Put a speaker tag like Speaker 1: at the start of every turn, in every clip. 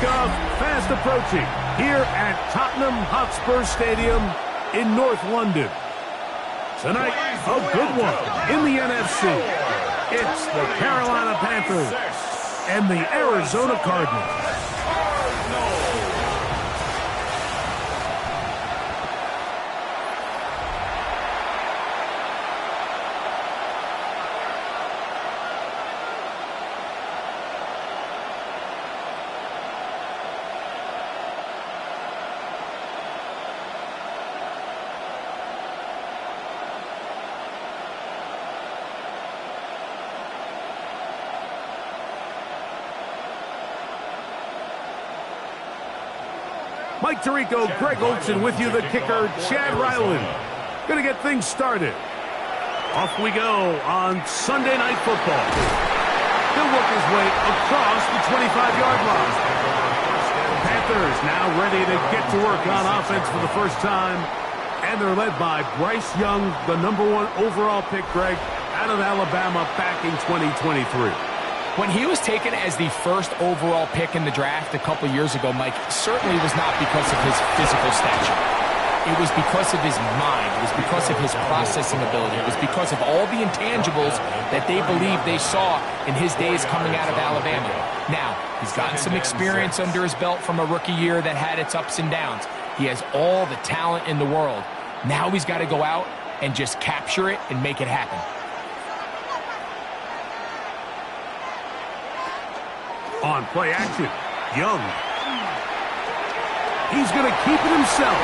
Speaker 1: kickoff fast approaching here at Tottenham Hotspur Stadium in North London. Tonight, a good one in the NFC. It's the Carolina Panthers and the Arizona Cardinals. Mike Tirico, Greg Olsen with you, the kicker, Chad Ryland. Going to get things started. Off we go on Sunday Night Football. He'll work his way across the 25-yard line. The Panthers now ready to get to work on offense for the first time. And they're led by Bryce Young, the #1 overall pick, Greg, out of Alabama back in 2023.
Speaker 2: When he was taken as the first overall pick in the draft a couple years ago, Mike, certainly was not because of his physical stature. It was because of his mind. It was because of his processing ability. It was because of all the intangibles that they believed they saw in his days coming out of Alabama. Now, he's gotten some experience under his belt from a rookie year that had its ups and downs. He has all the talent in the world. Now he's got to go out and just capture it and make it happen.
Speaker 1: On play action, Young. He's going to keep it himself.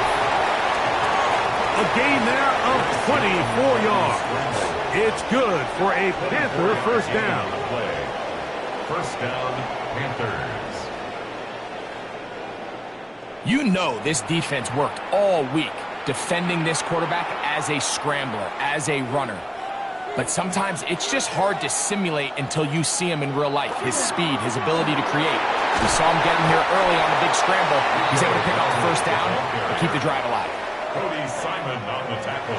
Speaker 1: A gain there of 24 yards. It's good for a Panther first down.
Speaker 3: First down, Panthers.
Speaker 2: You know this defense worked all week defending this quarterback as a scrambler, as a runner. But sometimes it's just hard to simulate until you see him in real life. His speed, his ability to create. We saw him getting here early on the big scramble. He's able to pick up the first down and keep the drive alive.
Speaker 3: Cody Simon on the tackle.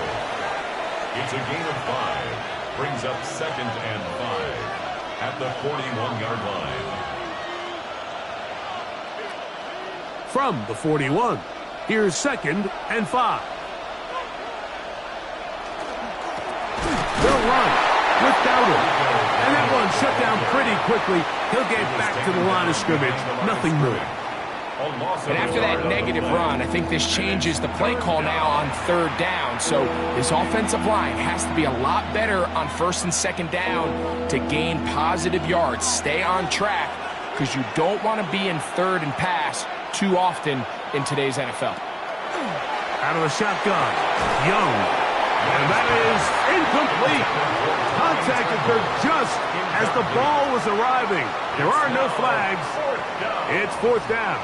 Speaker 3: It's a gain of 5. Brings up 2nd and 5 at the 41-yard line.
Speaker 1: From the 41, here's 2nd and 5. They'll run without him. And that one shut down pretty quickly. He'll get back to the line of scrimmage. Nothing more.
Speaker 2: And after that negative run, I think this changes the play call now on 3rd down. So this offensive line has to be a lot better on 1st and 2nd down to gain positive yards. Stay on track because you don't want to be in 3rd and pass too often in today's NFL.
Speaker 1: Out of the shotgun, Young. And that is incomplete. Contact occurred just as the ball was arriving. There are no flags. It's 4th down.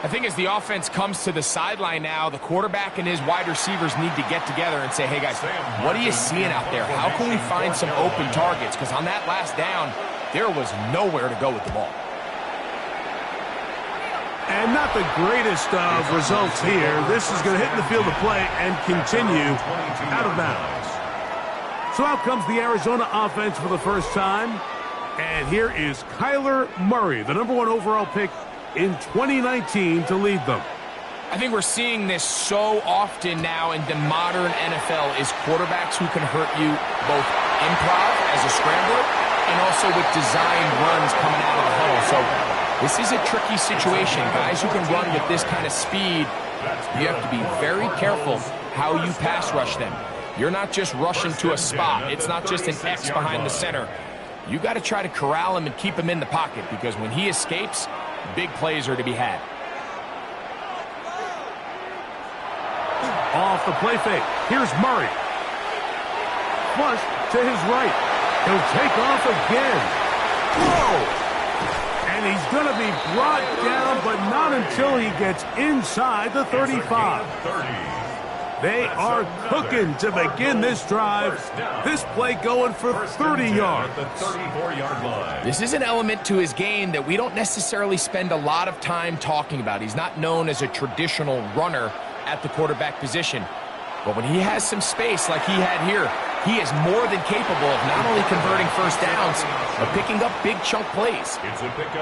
Speaker 2: I think as the offense comes to the sideline now, the quarterback and his wide receivers need to get together and say, hey, guys, what are you seeing out there? How can we find some open targets? Because on that last down, there was nowhere to go with the ball.
Speaker 1: And not the greatest of results here. This is going to hit in the field of play and continue out of bounds. So out comes the Arizona offense for the first time. And here is Kyler Murray, the #1 overall pick in 2019 to lead them.
Speaker 2: I think we're seeing this so often now in the modern NFL is quarterbacks who can hurt you both improv as a scrambler and also with designed runs coming out of the huddle. So this is a tricky situation. Guys who can run with this kind of speed, you have to be very careful how you pass rush them. You're not just rushing to a spot. It's not just an X behind the center. You got to try to corral him and keep him in the pocket because when he escapes, big plays are to be had.
Speaker 1: Off the play fake. Here's Murray. Flush to his right. He'll take off again. Whoa! And he's going to be brought down, but not until he gets inside the 35. They are cooking to begin this drive. This play going for 30 yards.
Speaker 2: This is an element to his game that we don't necessarily spend a lot of time talking about. He's not known as a traditional runner at the quarterback position. But when he has some space like he had here, he is more than capable of not only converting first downs, but picking up big chunk plays.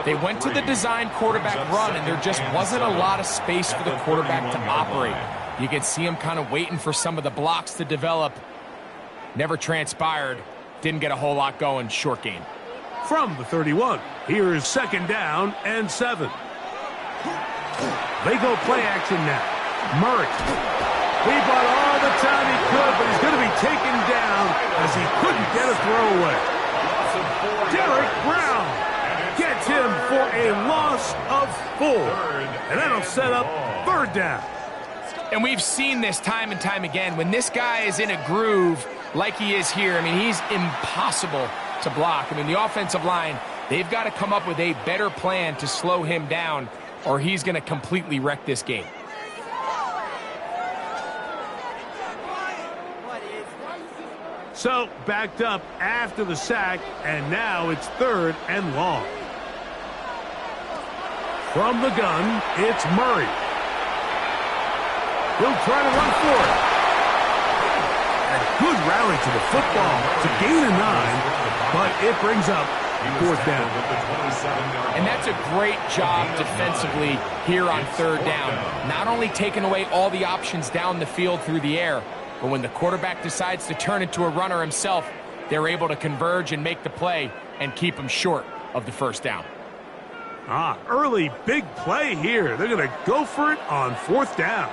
Speaker 2: They went to the design quarterback run, and there just wasn't a lot of space for the quarterback to operate. You can see him kind of waiting for some of the blocks to develop. Never transpired. Didn't get a whole lot going. Short game.
Speaker 1: From the 31, here is 2nd down and 7. They go play action now. Murray. He bought all the time he could, but he's going to be taken down as he couldn't get a throwaway. Derek Brown gets him for a loss of 4. And that'll set up 3rd down.
Speaker 2: And we've seen this time and time again. When this guy is in a groove like he is here, I mean, he's impossible to block. I mean, the offensive line, they've got to come up with a better plan to slow him down, or he's going to completely wreck this game.
Speaker 1: So, backed up after the sack, and now it's 3rd and long. From the gun, it's Murray. He'll try to run for it. A good rally to the football to gain a 9, but it brings up 4th down.
Speaker 2: And that's a great job defensively here on 3rd down. Not only taking away all the options down the field through the air, but when the quarterback decides to turn into a runner himself, they're able to converge and make the play and keep him short of the 1st down.
Speaker 1: Early big play here. They're going to go for it on 4th down.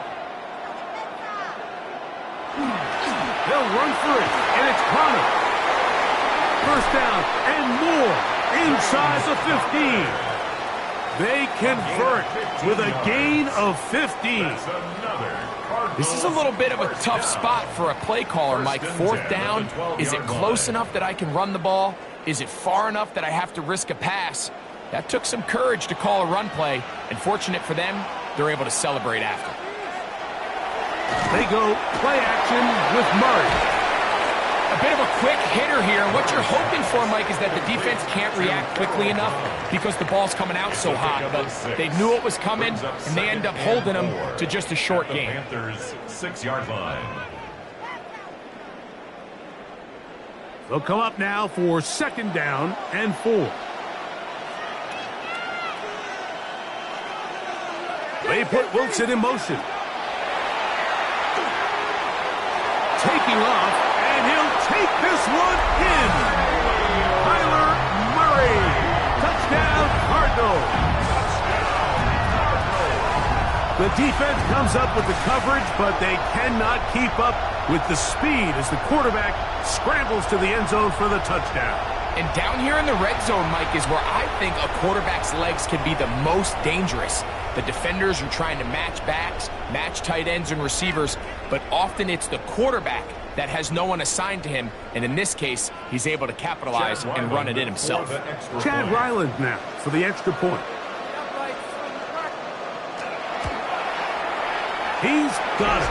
Speaker 1: They'll run for it, and it's Connor. 1st down and more inside the 15. They convert with a gain of 15.
Speaker 2: This is a little bit of a tough spot for a play caller, Mike. 4th down, is it close enough that I can run the ball? Is it far enough that I have to risk a pass? That took some courage to call a run play, and fortunate for them, they're able to celebrate after.
Speaker 1: They go play action with Murray.
Speaker 2: A bit of a quick hitter here. What you're hoping for, Mike, is that the defense can't react quickly enough because the ball's coming out so hot. But they knew it was coming, and they end up holding them to just a short game.
Speaker 3: Panthers 6-yard line.
Speaker 1: They'll come up now for 2nd down and 4. They put Wilson in motion. Taking off, and he'll take this one in. Kyler Murray. Touchdown, Cardinals. The defense comes up with the coverage, but they cannot keep up with the speed as the quarterback scrambles to the end zone for the touchdown.
Speaker 2: And down here in the red zone, Mike, is where I think a quarterback's legs can be the most dangerous. The defenders are trying to match backs, match tight ends and receivers, but often it's the quarterback that has no one assigned to him, and in this case, he's able to capitalize and run it in himself.
Speaker 1: Chad Ryland now for the extra point. He's got it,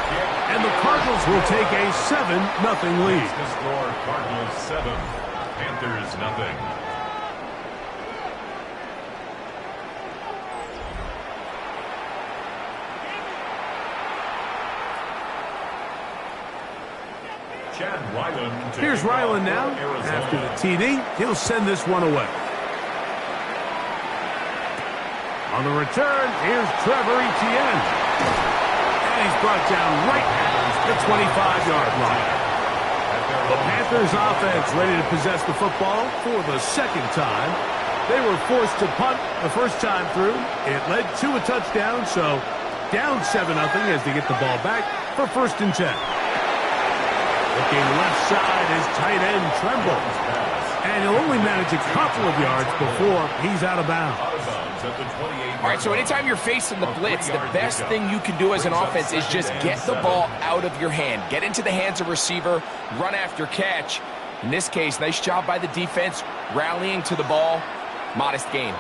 Speaker 1: and the Cardinals will take a 7-0 lead.
Speaker 3: The score, Cardinals 7, Panthers 0.
Speaker 1: Here's Ryland now. After the TD, he'll send this one away. On the return, here's Trevor Etienne. And he's brought down right at the 25-yard line. The Panthers offense ready to possess the football for the 2nd time. They were forced to punt the first time through. It led to a touchdown, so down 7-0 as they get the ball back for 1st and 10. Looking left side is tight end Tremble. And he'll only manage a couple of yards before he's out of bounds.
Speaker 2: All right, so anytime you're facing the blitz, the best thing you can do as an offense is just get the ball out of your hand. Get into the hands of receiver, run after catch. In this case, nice job by the defense, rallying to the ball. Modest gain.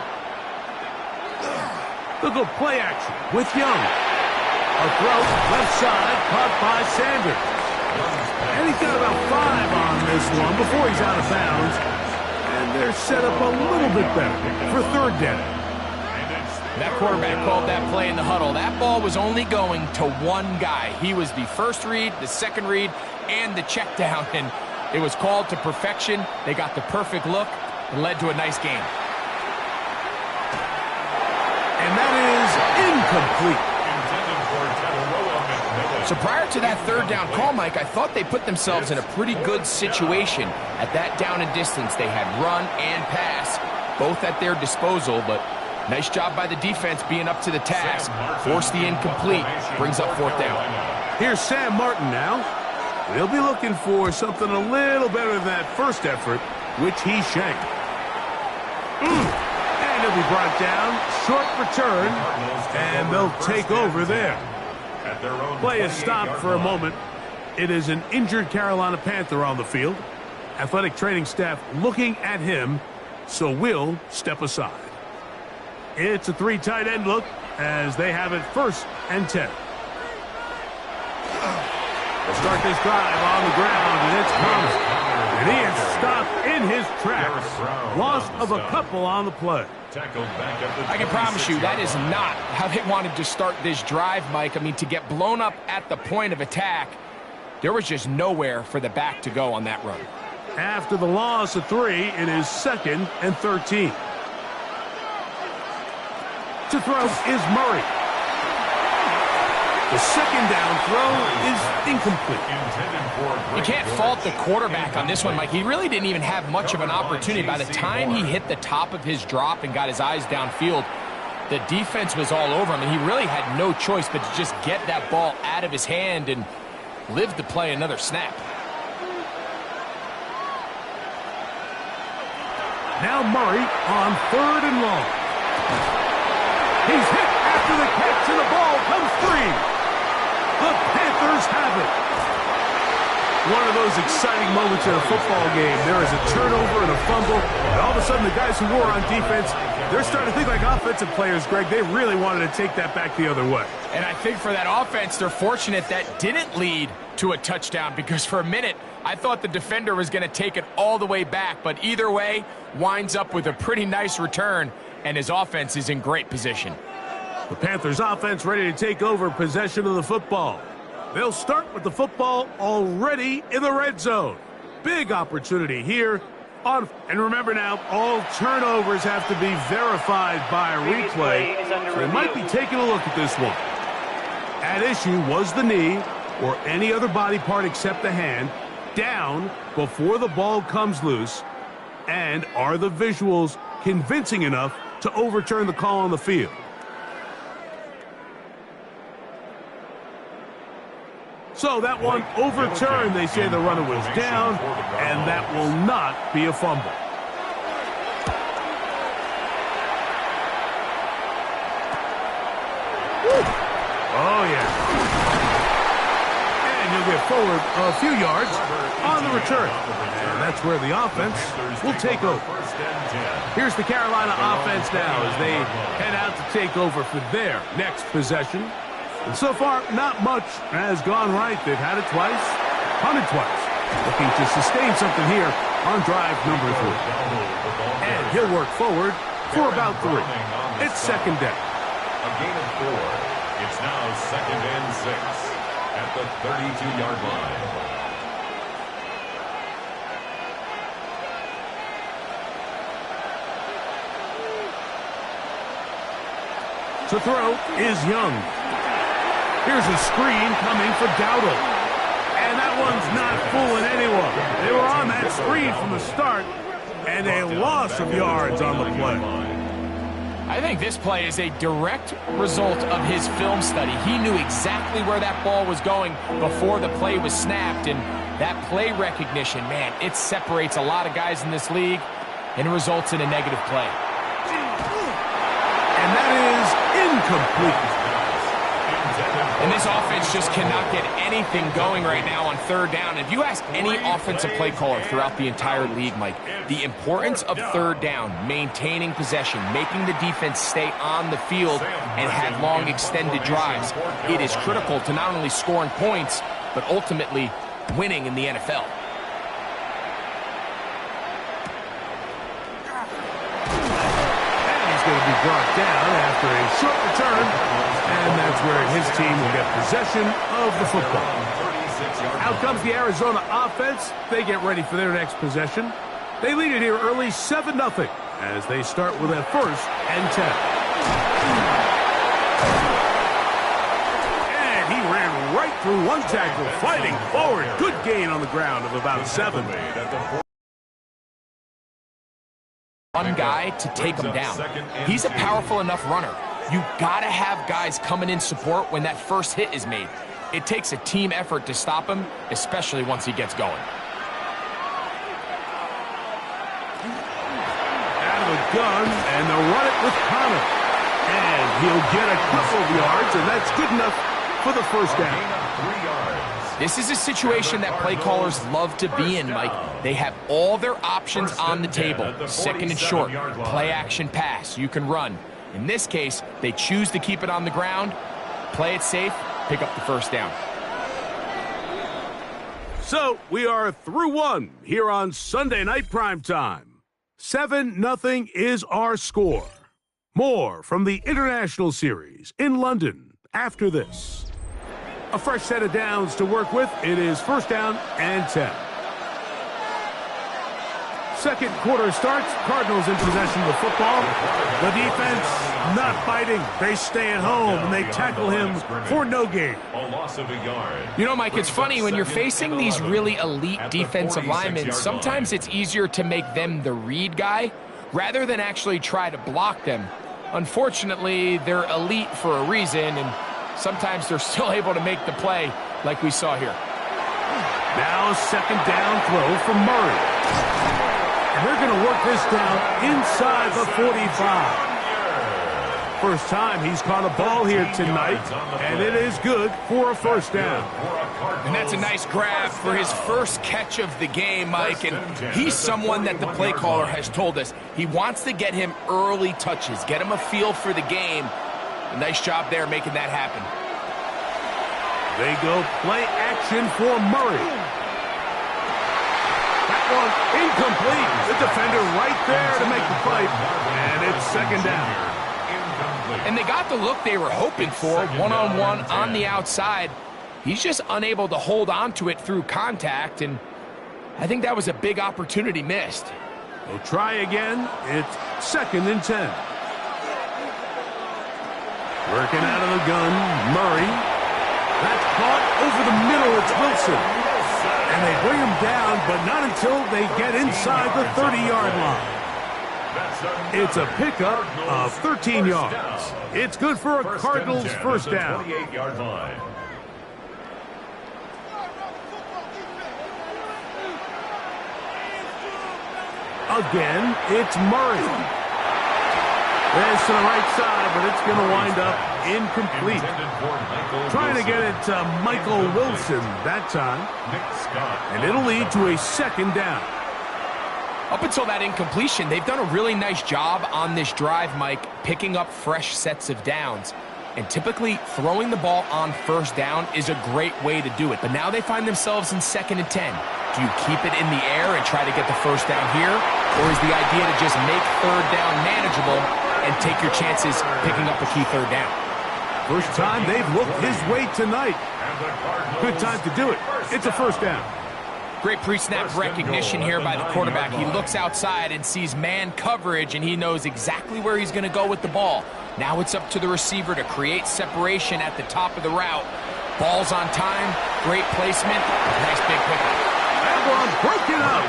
Speaker 1: They'll go play action with Young. A throw left side caught by Sanders. And he's got about 5 on this one before he's out of bounds. And they're set up a little bit better for 3rd down.
Speaker 2: That quarterback called that play in the huddle. That ball was only going to one guy. He was the first read, the second read, and the check down. And It was called to perfection. They got the perfect look and led to a nice game.
Speaker 1: And that is incomplete.
Speaker 2: So prior to that third down call, Mike, I thought they put themselves in a pretty good situation. At that down and distance, they had run and pass, both at their disposal, but nice job by the defense being up to the task. Force the incomplete, brings up fourth down.
Speaker 1: Here's Sam Martin now. They'll be looking for something a little better than that first effort, which he shanked. And he'll be brought down. Short return, and they'll take over there. Play is stopped for a moment. It is an injured Carolina Panther on the field. Athletic training staff looking at him, so we'll step aside. It's a 3 tight end look as they have it 1st and 10. They'll start this drive on the ground, and it's promising. And he is stopped in his tracks. Loss of a couple on the play.
Speaker 2: I can promise you that is not how they wanted to start this drive, Mike. I mean, to get blown up at the point of attack, there was just nowhere for the back to go on that run.
Speaker 1: After the loss of 3, it is 2nd and 13. To throw is Murray. The 2nd down throw is incomplete.
Speaker 2: You can't fault the quarterback on this one, Mike. He really didn't even have much of an opportunity. By the time he hit the top of his drop and got his eyes downfield, the defense was all over him, and he really had no choice but to just get that ball out of his hand and live to play another snap.
Speaker 1: Now Murray on 3rd and long. He's hit after the catch, and the ball comes free. The Panthers have it. One of those exciting moments in a football game. There is a turnover and a fumble, and all of a sudden the guys who were on defense, they're starting to think like offensive players, Greg. They really wanted to take that back the other way.
Speaker 2: And I think for that offense, they're fortunate that didn't lead to a touchdown, because for a minute, I thought the defender was going to take it all the way back. But either way, winds up with a pretty nice return, and his offense is in great position.
Speaker 1: The Panthers offense ready to take over possession of the football. They'll start with the football already in the red zone. Big opportunity here. And remember now, all turnovers have to be verified by a replay. So they might be taking a look at this one. At issue was the knee or any other body part except the hand down before the ball comes loose. And are the visuals convincing enough to overturn the call on the field? So that one overturned. They say the runner was down, and that will not be a fumble. Oh, yeah. And he'll get forward a few yards on the return. And that's where the offense will take over. Here's the Carolina offense now as they head out to take over for their next possession. And so far, not much has gone right. They've had it twice, punted twice. Looking to sustain something here on drive number 3. And he'll work forward for about 3. It's 2nd down.
Speaker 3: A gain of 4. It's now 2nd and 6 at the 32-yard line.
Speaker 1: To throw is Young. Here's a screen coming for Dowdle. And that one's not fooling anyone. They were on that screen from the start, and a loss of yards on the play.
Speaker 2: I think this play is a direct result of his film study. He knew exactly where that ball was going before the play was snapped, and that play recognition, man, it separates a lot of guys in this league, and it results in a negative play.
Speaker 1: And that is incomplete.
Speaker 2: And this offense just cannot get anything going right now on 3rd down. If you ask any offensive play caller throughout the entire league, Mike, the importance of 3rd down, maintaining possession, making the defense stay on the field and have long extended drives, it is critical to not only scoring points, but ultimately winning in the NFL.
Speaker 1: And he's going to be brought down after a short return. And that's where his team will get possession of the football. Out comes the Arizona offense. They get ready for their next possession. They lead it here early 7-0 as they start with a 1st and 10. And he ran right through one tackle, fighting forward. Good gain on the ground of about 7.
Speaker 2: One guy to take him down. He's a powerful enough runner. You gotta have guys coming in support when that first hit is made. It takes a team effort to stop him, especially once he gets going.
Speaker 1: Out of the gun, and they'll run it with Connor. And he'll get a couple of yards, and that's good enough for the first down.
Speaker 2: This is a situation that play callers love to be in, Mike. They have all their options on the table. 2nd and short, play action pass. You can run. In this case, they choose to keep it on the ground, play it safe, pick up the first down.
Speaker 1: So we are through one here on Sunday Night Primetime. 7-0 is our score. More from the International Series in London after this. A fresh set of downs to work with. It is 1st down and 10. Second quarter starts. Cardinals in possession of the football. The defense not fighting. They stay at home and they tackle him for no gain.
Speaker 2: You know, Mike, it's funny when you're facing these really elite defensive linemen, sometimes it's easier to make them the read guy rather than actually try to block them. Unfortunately, they're elite for a reason, and sometimes they're still able to make the play like we saw here.
Speaker 1: Now 2nd down throw from Murray. And they're going to work this down inside the 45. First time he's caught a ball here tonight, and it is good for a 1st down.
Speaker 2: And that's a nice grab for his first catch of the game, Mike. And he's someone that the play caller has told us he wants to get him early touches, get him a feel for the game. A nice job there making that happen.
Speaker 1: They go play action for Murray. That one incomplete. The defender right there to make the fight. And it's 2nd down.
Speaker 2: And they got the look they were hoping for, one-on-one on the outside. He's just unable to hold on to it through contact, and I think that was a big opportunity missed.
Speaker 1: They'll try again. It's 2nd and 10. Working out of the gun, Murray. That's caught over the middle. It's Wilson. And they bring him down, but not until they get inside the 30-yard line. It's a pickup of 13 yards. It's good for a Cardinals 1st down. Again, it's Murray. There's to the right side, but it's going to wind up incomplete. Trying to get it to Michael Wilson that time. And it'll lead to a 2nd down.
Speaker 2: Up until that incompletion, they've done a really nice job on this drive, Mike, picking up fresh sets of downs. And typically, throwing the ball on 1st down is a great way to do it. But now they find themselves in 2nd and 10. Do you keep it in the air and try to get the 1st down here? Or is the idea to just make 3rd down manageable and take your chances picking up a key 3rd down?
Speaker 1: First time they've looked his way tonight. Good time to do it. It's a 1st down.
Speaker 2: Great pre-snap recognition here by the quarterback. He looks outside and sees man coverage, and he knows exactly where he's going to go with the ball. Now it's up to the receiver to create separation at the top of the route. Ball's on time, great placement, nice big pickup.
Speaker 1: That one broken up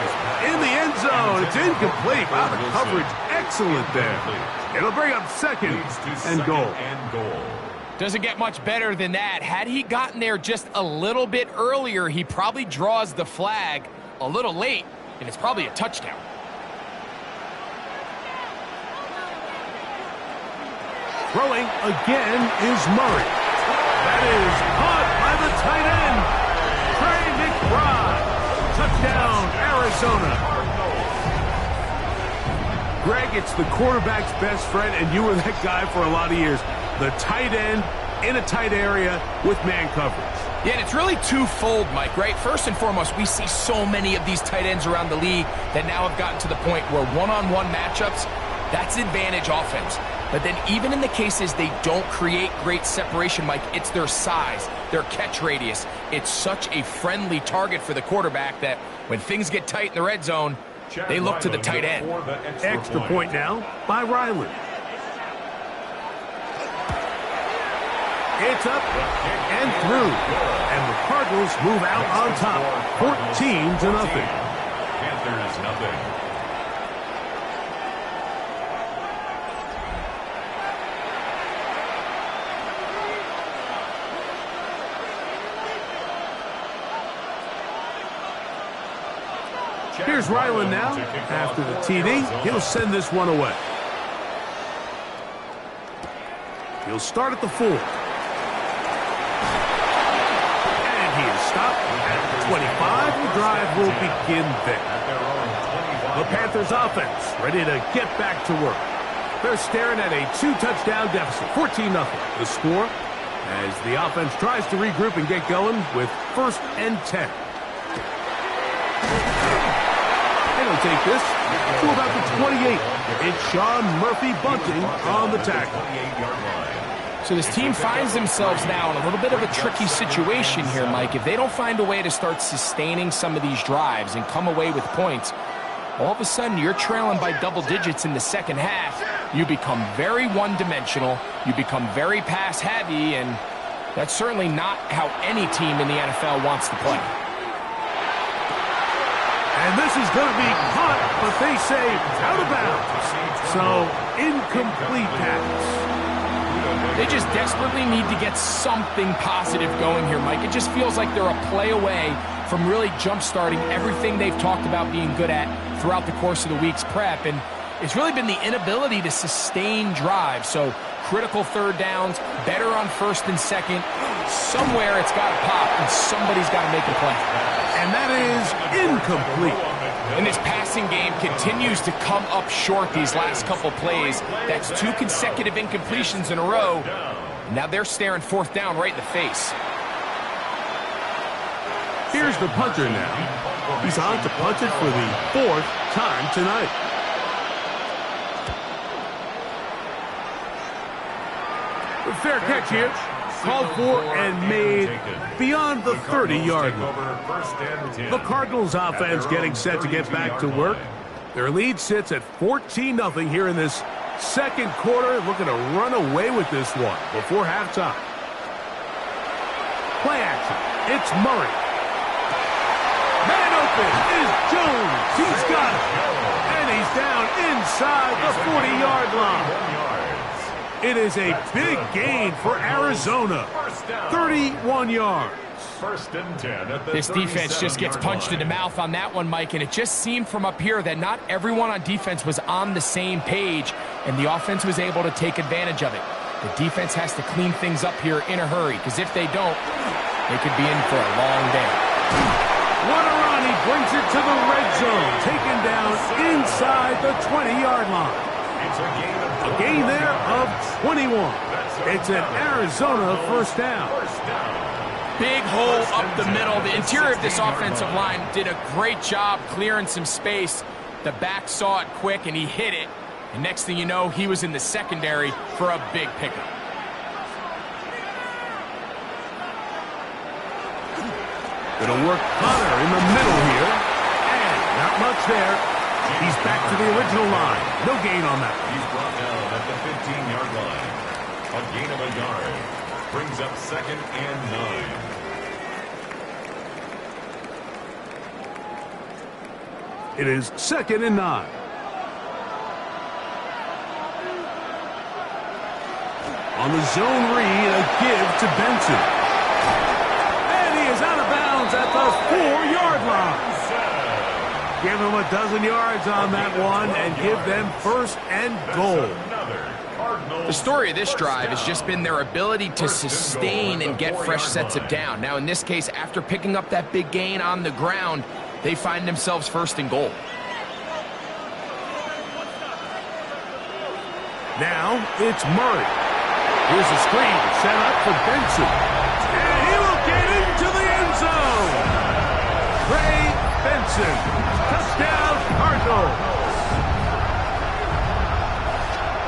Speaker 1: in the end zone. It's incomplete. Wow, the coverage excellent there. It'll bring up 2nd and goal.
Speaker 2: Doesn't get much better than that. Had he gotten there just a little bit earlier, he probably draws the flag a little late, and it's probably a touchdown.
Speaker 1: Throwing again is Murray. That is caught by the tight end, Trey McBride. Touchdown, Arizona. Greg, it's the quarterback's best friend, and you were that guy for a lot of years. The tight end in a tight area with man coverage.
Speaker 2: Yeah, and it's really twofold, Mike, right? First and foremost, we see so many of these tight ends around the league that now have gotten to the point where one-on-one matchups, that's advantage offense. But then even in the cases they don't create great separation, Mike, it's their size, their catch radius. It's such a friendly target for the quarterback that when things get tight in the red zone, they look to the tight end.
Speaker 1: Extra point now by Ryland. It's up and through. And the Cardinals move out on top, 14-0.
Speaker 3: Panthers nothing.
Speaker 1: Here's Ryland now. After the TD, he'll send this one away. He'll start at the 4. And he is stopped at the 25. The drive will begin there. The Panthers offense ready to get back to work. They're staring at a 2-touchdown deficit, 14-0. The score as the offense tries to regroup and get going with 1st and 10. They'll take this to about the 28. It's Sean Murphy Bunting on the tackle.
Speaker 2: So this team finds themselves now in a little bit of a tricky situation here, Mike. If they don't find a way to start sustaining some of these drives and come away with points, all of a sudden you're trailing by double digits in the second half. You become very one-dimensional. You become very pass-heavy, and that's certainly not how any team in the NFL wants to play.
Speaker 1: And this is going to be caught, but they say out of bounds. So, incomplete pass.
Speaker 2: They just desperately need to get something positive going here, Mike. It just feels like they're a play away from really jump-starting everything they've talked about being good at throughout the course of the week's prep. And it's really been the inability to sustain drives. So, critical third downs, better on 1st and 2nd. Somewhere it's got to pop, and somebody's got to make a play.
Speaker 1: And that is incomplete.
Speaker 2: And this passing game continues to come up short these last couple plays. That's 2 consecutive incompletions in a row. Now they're staring 4th down right in the face.
Speaker 1: Here's the punter now. He's on to punt it for the 4th time tonight. A fair catch here. Called for and made beyond the 30-yard line. The Cardinals offense getting set to get back to work. Their lead sits at 14-0 here in this second quarter. Looking to run away with this one before halftime. Play action. It's Murray. Man open is Jones. He's got it. And he's down inside the 40-yard line. It is a big gain for Arizona. 31 yards.
Speaker 3: 1st and 10 at the
Speaker 2: This defense just gets punched in the mouth on that one, Mike, and it just seemed from up here that not everyone on defense was on the same page, and the offense was able to take advantage of it. The defense has to clean things up here in a hurry, because if they don't, they could be in for a long day.
Speaker 1: Waterani brings it to the red zone, taken down inside the 20-yard line. A gain there of 21. It's an Arizona 1st down.
Speaker 2: Big hole up the middle. The interior of this offensive line did a great job clearing some space. The back saw it quick, and he hit it. And next thing you know, he was in the secondary for a big pickup.
Speaker 1: Gonna work Connor in the middle here. And not much there. He's back to the original line. No gain on that.
Speaker 3: He's brought down at the 15-yard line. A gain of a yard. Brings up 2nd and 9.
Speaker 1: It is 2nd and 9. On the zone read, a give to Benson. And he is out of bounds at the 4-yard line. Give them a dozen yards on that one and give them 1st and goal.
Speaker 2: The story of this drive has just been their ability to sustain and get fresh sets of down. Now, in this case, after picking up that big gain on the ground, they find themselves 1st and goal.
Speaker 1: Now, it's Murray. Here's a screen set up for Benson. And he will get into the end zone. Trey Benson. Touchdown, Cardinals.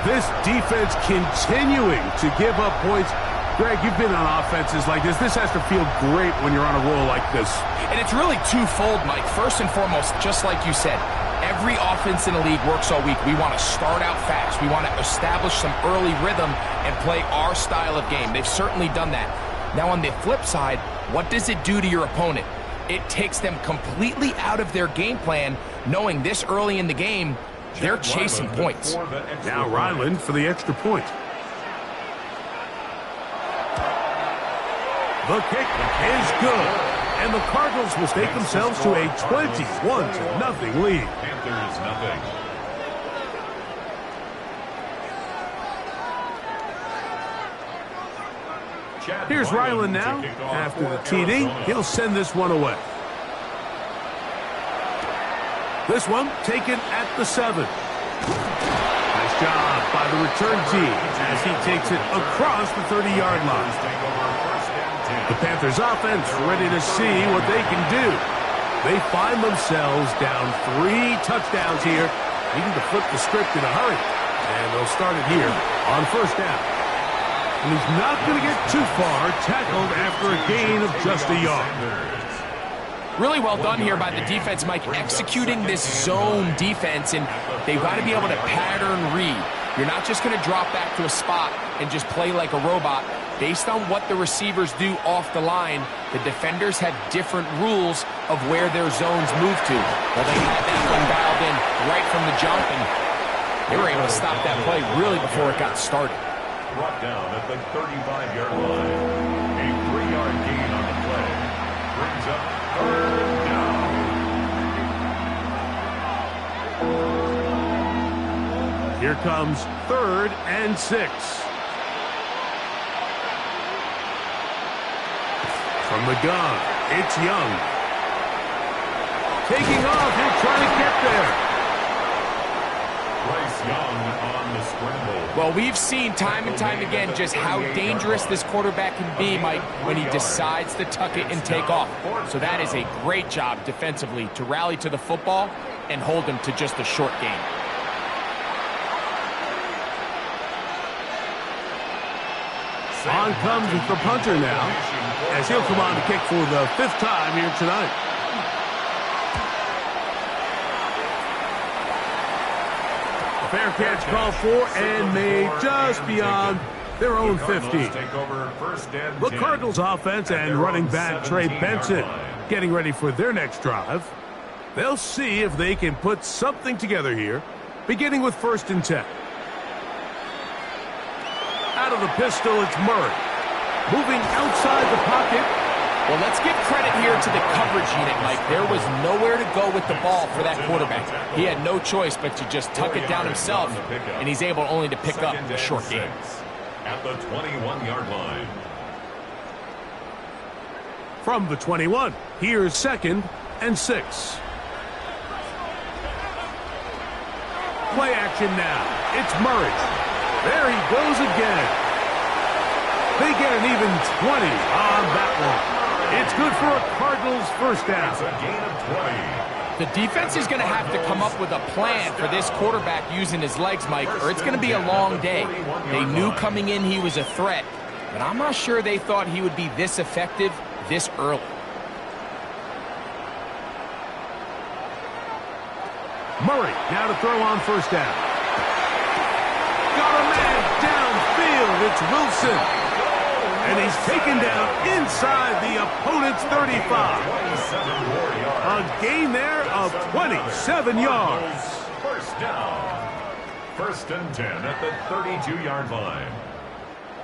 Speaker 1: This defense continuing to give up points. Greg, you've been on offenses like this. This has to feel great when you're on a roll like this.
Speaker 2: And it's really twofold, Mike. First and foremost, just like you said, every offense in the league works all week. We want to start out fast. We want to establish some early rhythm and play our style of game. They've certainly done that. Now, on the flip side, what does it do to your opponent? It takes them completely out of their game plan, knowing this early in the game, they're chasing points.
Speaker 1: Now Ryland for the extra point. The kick is good. And the Cardinals will take themselves to a 21-0 lead.
Speaker 3: Panthers nothing.
Speaker 1: Here's Ryland now. After the TD, he'll send this one away. This one taken at the 7. Nice job by the return team as he takes it across the 30-yard line. The Panthers offense ready to see what they can do. They find themselves down 3 touchdowns here, needing to flip the script in a hurry. And they'll start it here on first down. And he's not going to get too far, tackled after a gain of just a yard.
Speaker 2: Really well done here by the defense, Mike, executing this zone defense, and they've got to be able to pattern read. You're not just going to drop back to a spot and just play like a robot. Based on what the receivers do off the line, the defenders have different rules of where their zones move to. Well, they had that one dialed in right from the jump, and they were able to stop that play really before it got started.
Speaker 3: Brought down at the 35-yard line. A 3-yard gain on the play. Brings up third down.
Speaker 1: Here comes 3rd and 6. From the gun, it's Young. Taking off, he'll try to get there.
Speaker 3: Bryce Young on the scramble.
Speaker 2: Well, we've seen time and time again just how dangerous this quarterback can be, Mike, when he decides to tuck it and take off. So that is a great job defensively to rally to the football and hold him to just a short game.
Speaker 1: On comes the punter now, as he'll come on to kick for the 5th time here tonight. A fair catch called for and made just beyond their own 50. The Cardinals offense and running back Trey Benson getting ready for their next drive. They'll see if they can put something together here, beginning with 1st and 10. Out of the pistol, it's Murray. Moving outside the pocket.
Speaker 2: Well, let's give credit here to the coverage unit, Mike. There was nowhere to go with the ball for that quarterback. He had no choice but to just tuck it down himself, and he's able only to pick up a short gain.
Speaker 3: At the 21-yard line.
Speaker 1: From the 21, here's 2nd and 6. Play action now. It's Murray. There he goes again. They get an even 20 on that one. It's good for a Cardinals first down.
Speaker 3: It's a gain of 20.
Speaker 2: The defense is going to have to come up with a plan for this quarterback using his legs, Mike, or it's going to be a long day. They knew coming in he was a threat, but I'm not sure they thought he would be this effective this early.
Speaker 1: Murray now to throw on first down. Got a man downfield. It's Wilson. And he's taken down inside the opponent's 35. A gain there of 27 yards.
Speaker 3: First down. 1st and 10 at the 32-yard line.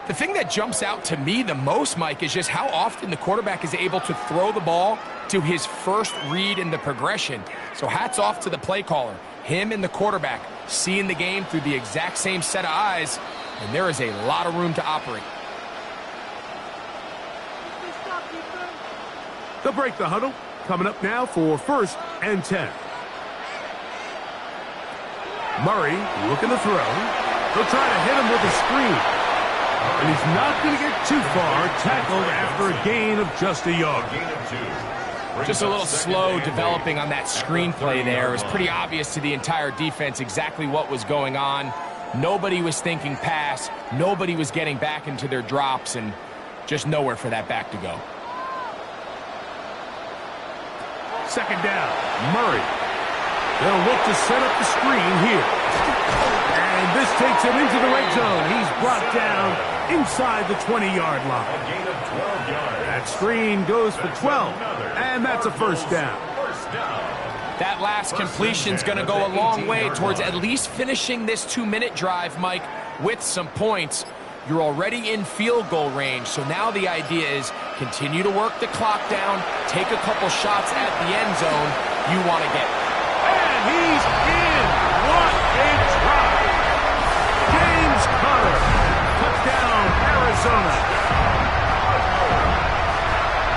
Speaker 2: The thing that jumps out to me the most, Mike, is just how often the quarterback is able to throw the ball to his first read in the progression. So hats off to the play caller. Him and the quarterback seeing the game through the exact same set of eyes, and there is a lot of room to operate.
Speaker 1: They'll break the huddle. Coming up now for 1st and 10. Murray looking to throw. They'll try to hit him with a screen. And he's not going to get too far, tackled after a gain of just a yard.
Speaker 2: Just a little slow developing on that screenplay there. It was pretty obvious to the entire defense exactly what was going on. Nobody was thinking pass. Nobody was getting back into their drops, and just nowhere for that back to go.
Speaker 1: Second down, Murray. They'll look to set up the screen here. And this takes him into the red zone. He's brought down inside the 20-yard line.
Speaker 3: A gain of 12 yards.
Speaker 1: That screen goes for 12, and that's a first down.
Speaker 2: That last completion's going to go a long way towards at least finishing this 2-minute drive, Mike, with some points. You're already in field goal range, so now the idea is continue to work the clock down, take a couple shots at the end zone. You want to get.
Speaker 1: And he's in. What a try. James Conner. Touchdown, Arizona.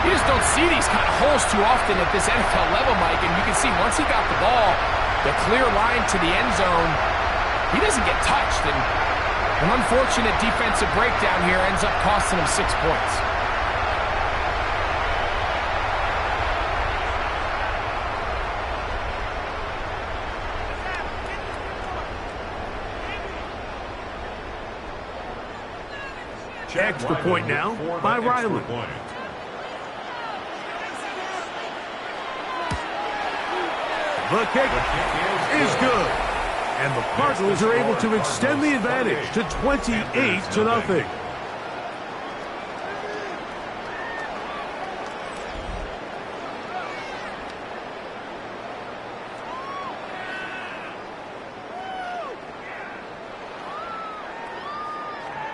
Speaker 2: You just don't see these kind of holes too often at this NFL level, Mike, and you can see once he got the ball, the clear line to the end zone, he doesn't get touched, and an unfortunate defensive breakdown here ends up costing him 6 points.
Speaker 1: Extra point now by Riley. The kick is good. And the Cardinals are able to extend the advantage to 28-0.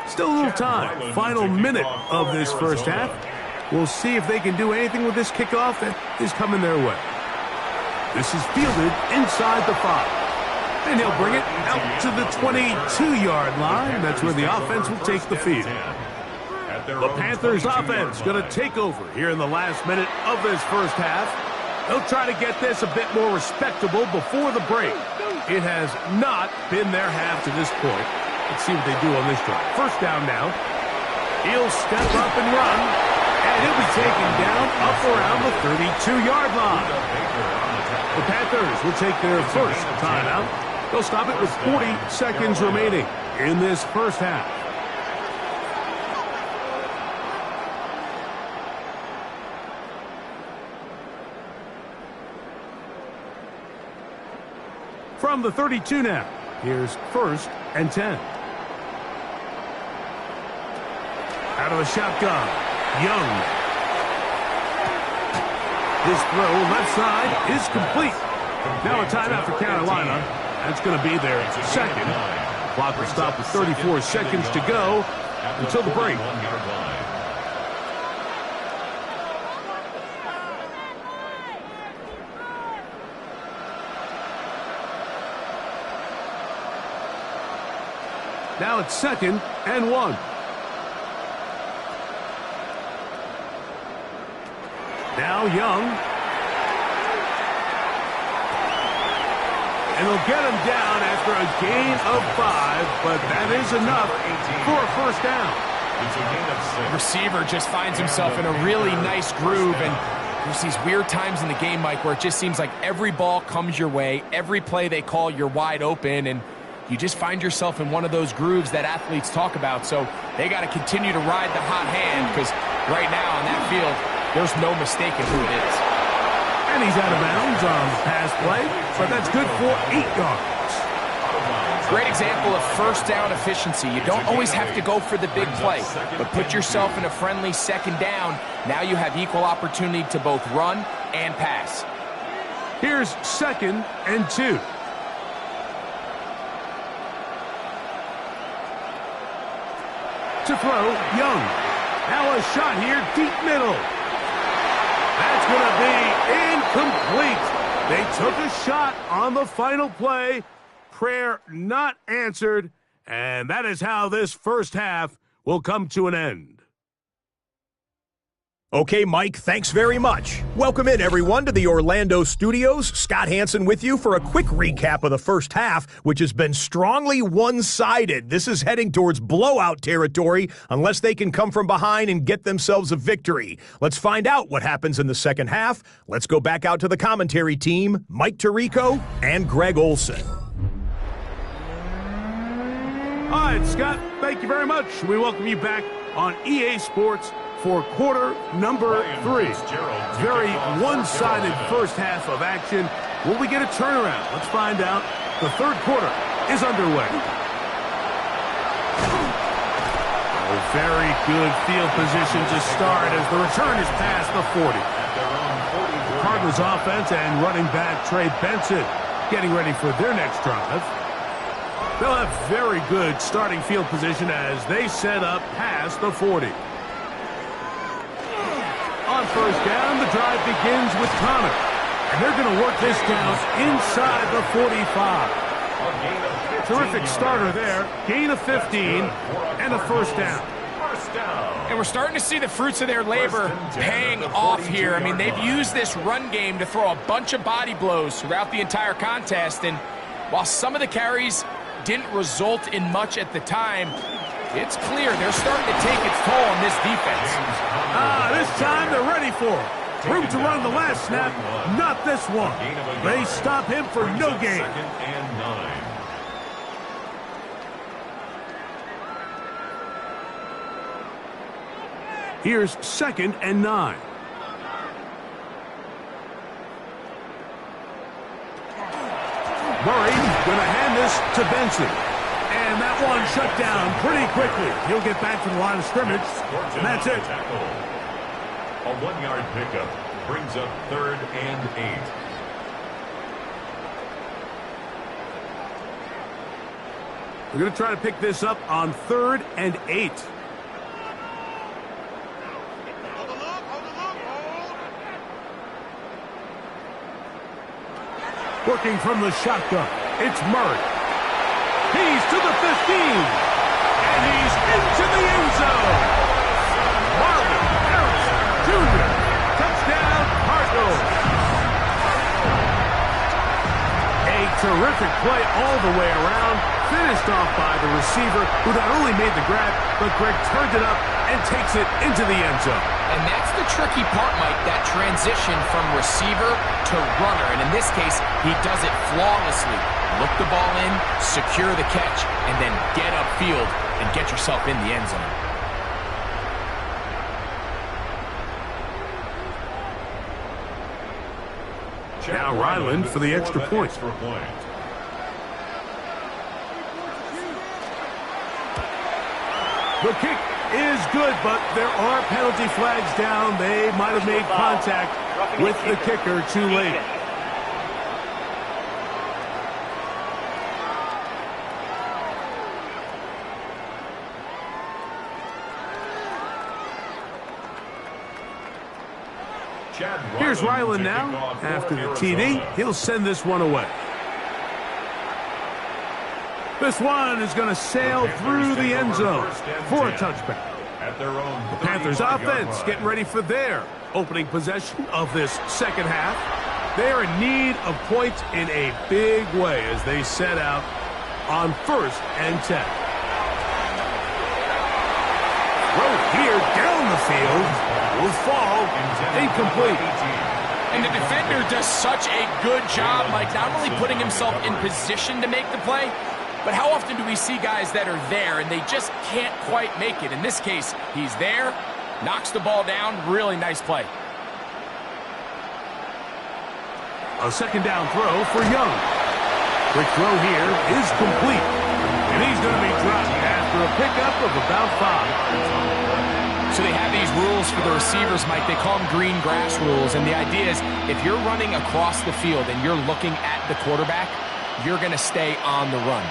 Speaker 1: Still a little time. Final minute of this first half. We'll see if they can do anything with this kickoff that is coming their way. This is fielded inside the 5. And he'll bring it out to the 22-yard line. That's where the offense will take the field. The Panthers offense going to take over here in the last minute of this first half. They'll try to get this a bit more respectable before the break. It has not been their half to this point. Let's see what they do on this drive. First down now. He'll step up and run. And he'll be taken down up around the 32-yard line. The Panthers will take their first timeout. They'll stop it with 40 seconds remaining in this first half. From the 32 now, here's 1st and 10. Out of the shotgun, Young. His throw left side is complete. Now a timeout for Carolina. That's going to be their second. Clock will stop with 34 seconds to go until the break. Now it's 2nd and 1. Now Young. And they'll get him down after a gain of 5, but that is enough for a first down.
Speaker 2: The receiver just finds himself in a really nice groove, and there's these weird times in the game, Mike, where it just seems like every ball comes your way, every play they call, you're wide open, and you just find yourself in one of those grooves that athletes talk about. So they got to continue to ride the hot hand, because right now on that field, there's no mistaking who it is.
Speaker 1: And he's out of bounds on the pass play, but that's good for 8 yards.
Speaker 2: Great example of first down efficiency. You don't always have to go for the big play, but put yourself in a friendly second down. Now you have equal opportunity to both run and pass.
Speaker 1: Here's 2nd and 2. To throw, Young. Now a shot here, deep middle. That's going to be incomplete. They took a shot on the final play. Prayer not answered. And that is how this first half will come to an end.
Speaker 4: Okay, Mike, thanks very much. Welcome in, everyone, to the Orlando studios. Scott Hansen with you for a quick recap of the first half, which has been strongly one-sided. This is heading towards blowout territory unless they can come from behind and get themselves a victory. Let's find out what happens in the second half. Let's go back out to the commentary team, Mike Tirico and Greg Olson.
Speaker 1: All right, Scott, thank you very much. We welcome you back on EA Sports for quarter number 3. Very one-sided first half of action. Will we get a turnaround? Let's find out. The third quarter is underway. Very good field position to start as the return is past the 40. The Cardinals offense and running back Trey Benson getting ready for their next drive. They'll have very good starting field position as they set up past the 40. On first down, the drive begins with Connor. And they're going to work this down inside the 45. Terrific starter there. Gain of 15 and a first down.
Speaker 2: And we're starting to see the fruits of their labor paying off here. I mean, they've used this run game to throw a bunch of body blows throughout the entire contest. And while some of the carries didn't result in much at the time, it's clear they're starting to take its toll on this defense.
Speaker 1: This time they're ready for it. Room to run the last snap, not this one. They stop him for no gain. Here's 2nd and 9. Murray going to hand this to Benson. And that one shut down pretty quickly. He'll get back to the line of scrimmage. And that's it.
Speaker 3: A 1-yard pickup brings up 3rd and 8.
Speaker 1: We're going to try to pick this up on 3rd and 8. Working from the shotgun, it's Murray. He's to the 15, and he's into the end zone. Marvin Harrison Jr. Touchdown, Cardinals. A terrific play all the way around, finished off by the receiver, who not only made the grab, but Greg turned it up and takes it into the end zone.
Speaker 2: And that's the tricky part, Mike, that transition from receiver to runner. And in this case, he does it flawlessly. Look the ball in, secure the catch, and then get upfield and get yourself in the end zone.
Speaker 1: Now Ryland for the extra point. The kick is good, but there are penalty flags down. They might have made contact with the kicker too late. Here's Ryland now. After the TD, he'll send this one away. This one is going to sail through the end zone for a touchback. The Panthers offense getting ready for their opening possession of this second half. They're in need of points in a big way as they set out on 1st and 10. Throw here down the field will fall incomplete.
Speaker 2: And the defender does such a good job, Mike, not only putting himself in position to make the play, but how often do we see guys that are there and they just can't quite make it? In this case, he's there, knocks the ball down, really nice play.
Speaker 1: A 2nd down throw for Young. Quick throw here is complete. And he's going to be dropped after a pickup of about 5.
Speaker 2: So they have these rules for the receivers, Mike. They call them green grass rules. And the idea is if you're running across the field and you're looking at the quarterback, you're going to stay on the run.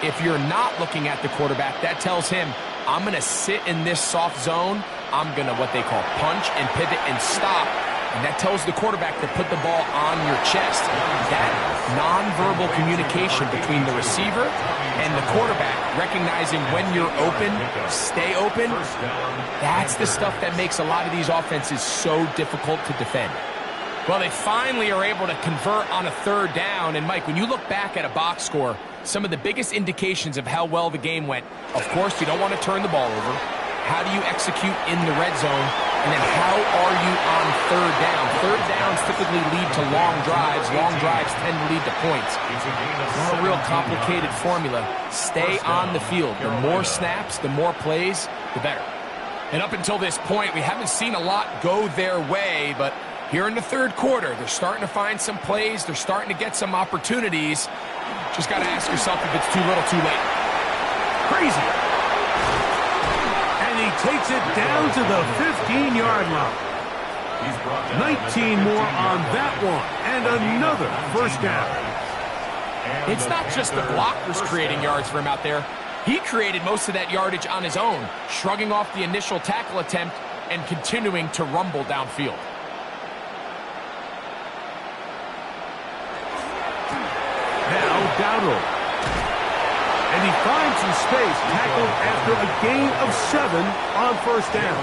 Speaker 2: If you're not looking at the quarterback, that tells him, I'm going to sit in this soft zone. I'm going to what they call punch and pivot and stop. And that tells the quarterback to put the ball on your chest. That nonverbal communication between the receiver and the quarterback, recognizing when you're open, stay open, that's the stuff that makes a lot of these offenses so difficult to defend. Well, they finally are able to convert on a 3rd down. And, Mike, when you look back at a box score, some of the biggest indications of how well the game went, of course, you don't want to turn the ball over. How do you execute in the red zone? And then how are you on third down? Third downs typically lead to long drives. Long drives tend to lead to points. Not a real complicated formula. Stay on the field. The more snaps, the more plays, the better. And up until this point, we haven't seen a lot go their way, but here in the third quarter, they're starting to find some plays. They're starting to get some opportunities. Just got to ask yourself if it's too little, too late.
Speaker 1: Crazy. And he takes it down to the 15-yard line. 19 more on that one, and another first down.
Speaker 2: It's not just the blockers creating yards for him out there. He created most of that yardage on his own, shrugging off the initial tackle attempt and continuing to rumble downfield.
Speaker 1: Now Dowdle. And he finds some space, tackled after a gain of 7 on first down.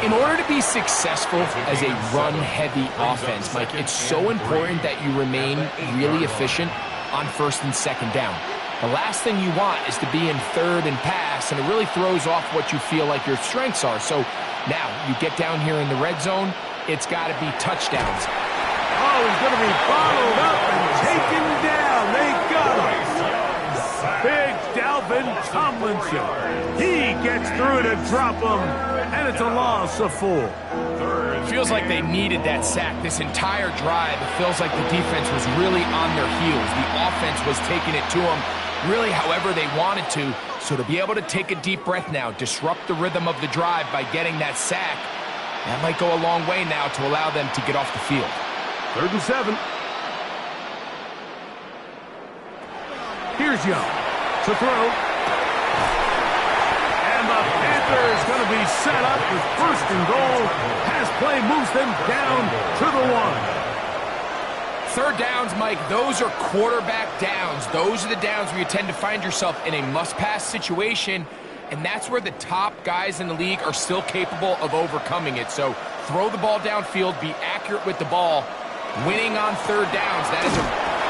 Speaker 2: In order to be successful as a run-heavy offense, Mike, it's so important that you remain really efficient on first and second down. The last thing you want is to be in third and pass, and it really throws off what you feel like your strengths are. So now you get down here in the red zone, it's got to be touchdowns.
Speaker 1: Oh, he's going to be bottled up and taken down. They got him. Big Dalvin Tomlinson. He gets through to drop him, and it's a loss of 4.
Speaker 2: It feels like they needed that sack this entire drive. It feels like the defense was really on their heels. The offense was taking it to them really however they wanted to. So to be able to take a deep breath now, disrupt the rhythm of the drive by getting that sack, that might go a long way now to allow them to get off the field.
Speaker 1: 3rd and 7. Here's Young to throw. And the Panthers going to be set up with 1st and goal. Pass play moves them down to the 1.
Speaker 2: Third downs, Mike, those are quarterback downs. Those are the downs where you tend to find yourself in a must-pass situation, and that's where the top guys in the league are still capable of overcoming it. So throw the ball downfield, be accurate with the ball. Winning on third downs, that is a...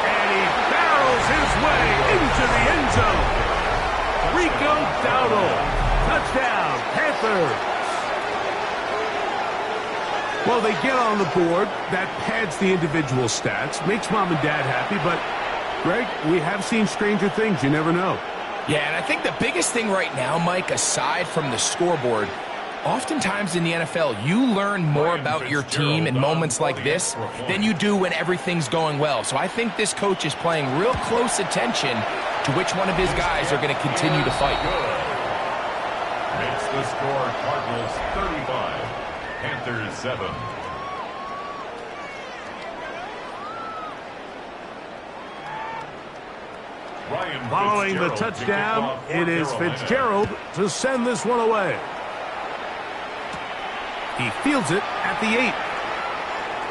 Speaker 1: And he barrels his way into the end zone. Rico Dowdle. Touchdown, Panthers. Well, they get on the board. That pads the individual stats, makes mom and dad happy, but, Greg, we have seen stranger things. You never know.
Speaker 2: Yeah, and I think the biggest thing right now, Mike, aside from the scoreboard, oftentimes in the NFL, you learn more about your team in moments like this than you do when everything's going well. So I think this coach is paying real close attention to which one of his guys are going to continue to fight.
Speaker 3: Makes the score Cardinals 35, Panthers 7.
Speaker 1: Following the touchdown, it is Fitzgerald to send this one away. He fields it at the 8.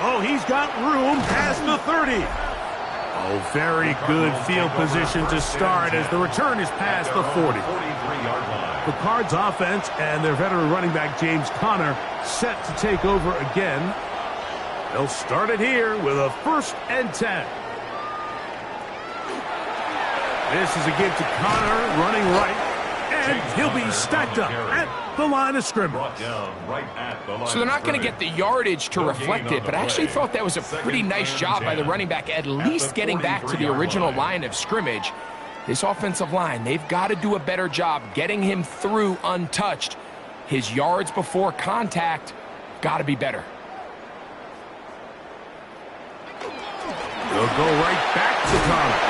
Speaker 1: Oh, he's got room past the 30. Oh, very good field position to start as the return is past the 40. The Cards offense and their veteran running back James Conner set to take over again. They'll start it here with a 1st and 10. This is a give to Conner running right, and he'll be stacked up at the line of scrimmage.
Speaker 2: So they're not going to get the yardage to reflect it, but I actually thought that was a pretty nice job by the running back, at least getting back to the original line of scrimmage. This offensive line, they've got to do a better job getting him through untouched. His yards before contact got to be better.
Speaker 1: They'll go right back to Conner.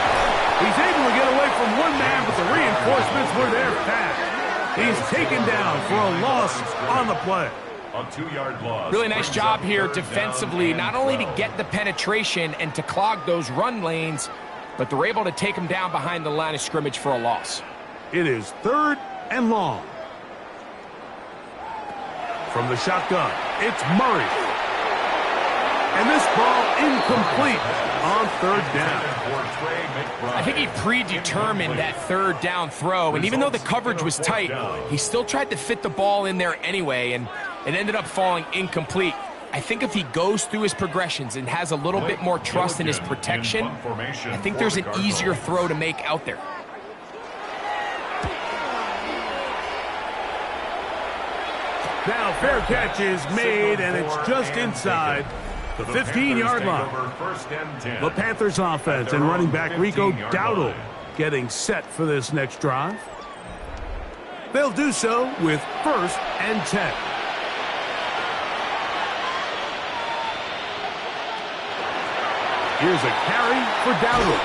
Speaker 1: He's able to get away from one man, but the reinforcements were there fast. He's taken down for a loss on the play.
Speaker 3: A 2-yard loss.
Speaker 2: Really nice job here defensively, not only to get the penetration and to clog those run lanes, but they're able to take him down behind the line of scrimmage for a loss.
Speaker 1: It is 3rd and long. From the shotgun, it's Murray. And this ball incomplete on 3rd down.
Speaker 2: I think he predetermined that 3rd down throw, and even though the coverage was tight, he still tried to fit the ball in there anyway, and it ended up falling incomplete. I think if he goes through his progressions and has a little bit more trust in his protection, I think there's an easier throw to make out there.
Speaker 1: Now fair catch is made, and it's just inside the 15-yard line. The Panthers offense and running back Rico Dowdle getting set for this next drive. They'll do so with 1st and 10. Here's a carry for Dowdle.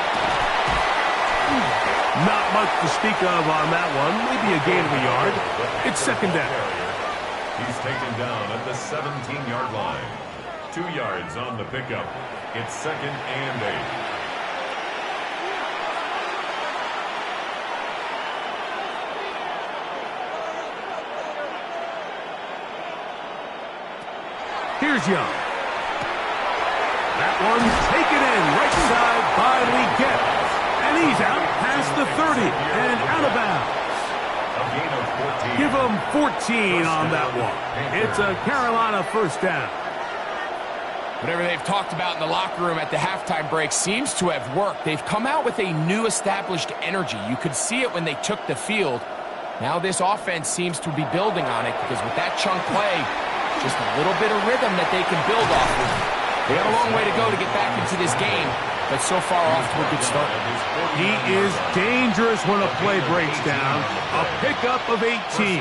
Speaker 1: Not much to speak of on that one. Maybe a gain of a yard. It's 2nd down.
Speaker 3: He's taken down at the 17-yard line. 2 yards on the pickup. It's 2nd and 8.
Speaker 1: Here's Young. That one's taken in right side by Leggett. And he's out past the 30 and out of bounds. Give him 14 on that one. It's a Carolina 1st down.
Speaker 2: Whatever they've talked about in the locker room at the halftime break seems to have worked. They've come out with a new established energy. You could see it when they took the field. Now this offense seems to be building on it because with that chunk play, just a little bit of rhythm that they can build off of. They got a long way to go to get back into this game, but so far off to a good start.
Speaker 1: He is dangerous when a play breaks down. A pickup of 18.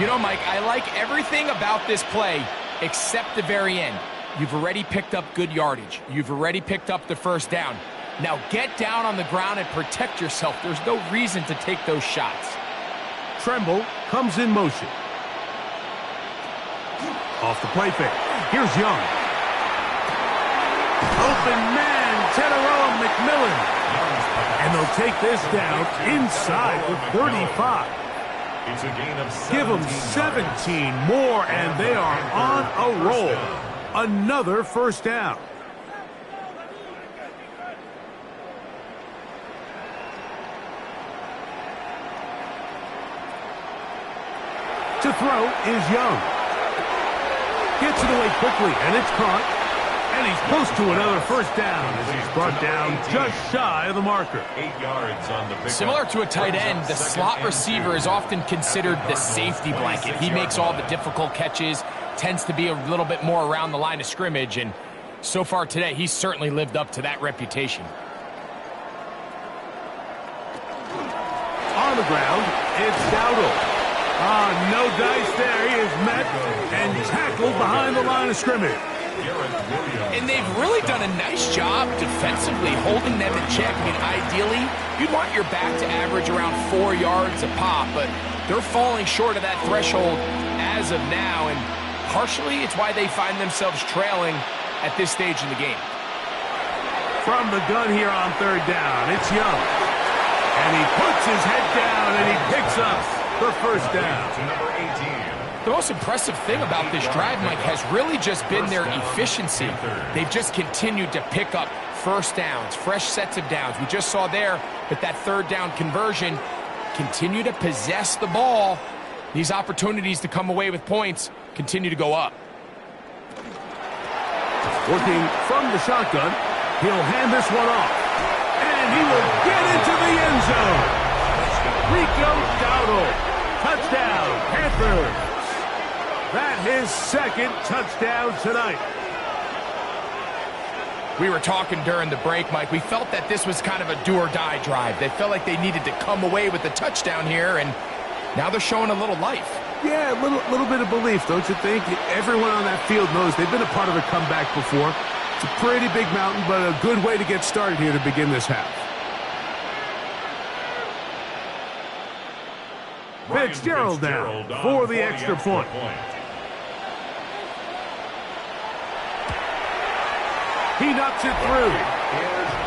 Speaker 2: You know, Mike, I like everything about this play except the very end. You've already picked up good yardage. You've already picked up the 1st down. Now get down on the ground and protect yourself. There's no reason to take those shots.
Speaker 1: Tremble comes in motion. Off the play fake. Here's Young. Open man, Teteroa McMillan. And they'll take this down inside the 35.
Speaker 3: It's a gain of 17.
Speaker 1: Give them 17 more, and they are on a roll. Another 1st down. To throw is Young. Gets it away quickly, and it's caught. And he's close to another 1st down as he's brought down just shy of the marker.
Speaker 3: 8 yards on the pickup.
Speaker 2: Similar to a tight end, the slot receiver is often considered the safety blanket. He makes all the difficult catches, tends to be a little bit more around the line of scrimmage, and so far today, he's certainly lived up to that reputation.
Speaker 1: On the ground, it's Dowdle. No dice there. He is met and tackled behind the line of scrimmage.
Speaker 2: And they've really done a nice job defensively holding them in check. I mean, ideally, you'd want your back to average around 4 yards a pop, but they're falling short of that threshold as of now, and partially it's why they find themselves trailing at this stage in the game.
Speaker 1: From the gun here on 3rd down, it's Young. And he puts his head down and he picks up the 1st down.
Speaker 3: To number 18.
Speaker 2: The most impressive thing about this drive, Mike, has really just been their efficiency. They've just continued to pick up 1st downs, fresh sets of downs. We just saw there with that 3rd down conversion, continue to possess the ball. These opportunities to come away with points continue to go up.
Speaker 1: Working from the shotgun, he'll hand this one off. And he will get into the end zone. Rico Dowdle, touchdown, Panthers. That his 2nd touchdown tonight.
Speaker 2: We were talking during the break, Mike. We felt that this was kind of a do-or-die drive. They felt like they needed to come away with the touchdown here, and now they're showing a little life.
Speaker 1: Yeah, a little bit of belief, don't you think? Everyone on that field knows they've been a part of a comeback before. It's a pretty big mountain, but a good way to get started here to begin this half. Fitzgerald now for the extra point. He knocks it through.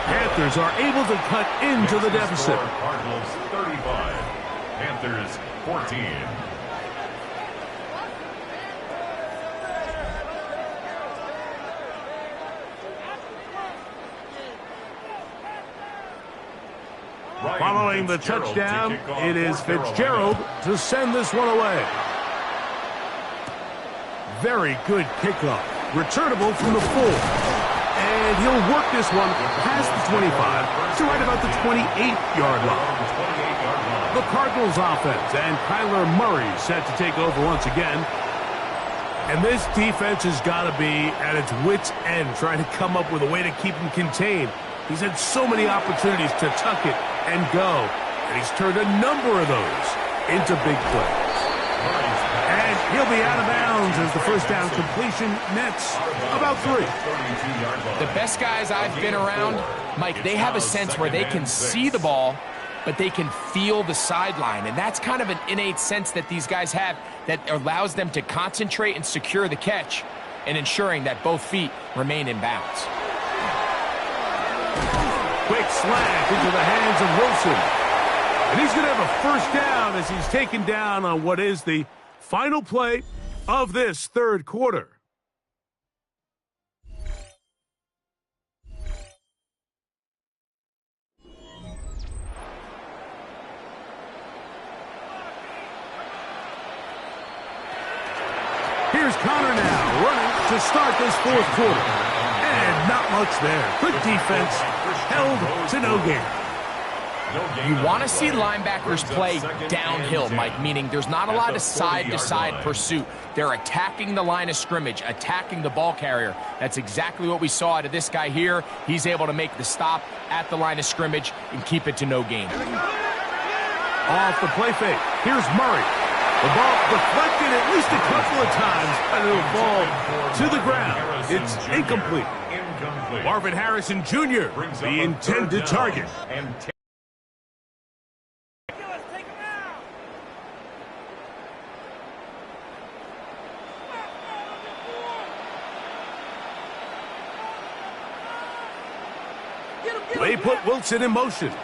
Speaker 1: Panthers are able to cut into the deficit.
Speaker 3: Cardinals 35, Panthers 14.
Speaker 1: Following the touchdown, it is Fitzgerald to send this one away. Very good kickoff. Returnable from the 4. And he'll work this one past the 25 to right about the 28-yard line. the Cardinals offense, and Kyler Murray set to take over once again. And this defense has got to be at its wits' end, trying to come up with a way to keep him contained. He's had so many opportunities to tuck it and go, and he's turned a number of those into big plays. And he'll be out of bounds as the first down completion nets about 3.
Speaker 2: The best guys I've been around, Mike, they have a sense where they can see the ball, but they can feel the sideline. And that's kind of an innate sense that these guys have that allows them to concentrate and secure the catch and ensuring that both feet remain in bounds.
Speaker 1: Quick slant into the hands of Wilson. And he's going to have a first down as he's taken down on what is the final play of this third quarter. Here's Connor now running to start this fourth quarter. And not much there. Good defense, held to no gain.
Speaker 2: You want to see linebackers play downhill, Mike, meaning there's not a lot of side-to-side pursuit. They're attacking the line of scrimmage, attacking the ball carrier. That's exactly what we saw out of this guy here. He's able to make the stop at the line of scrimmage and keep it to no gain.
Speaker 1: Off the play fake. Here's Murray. The ball deflected at least a couple of times, and it'll fall to the ground. It's incomplete. Marvin Harrison Jr., the intended target. They put Wilson in motion. He'll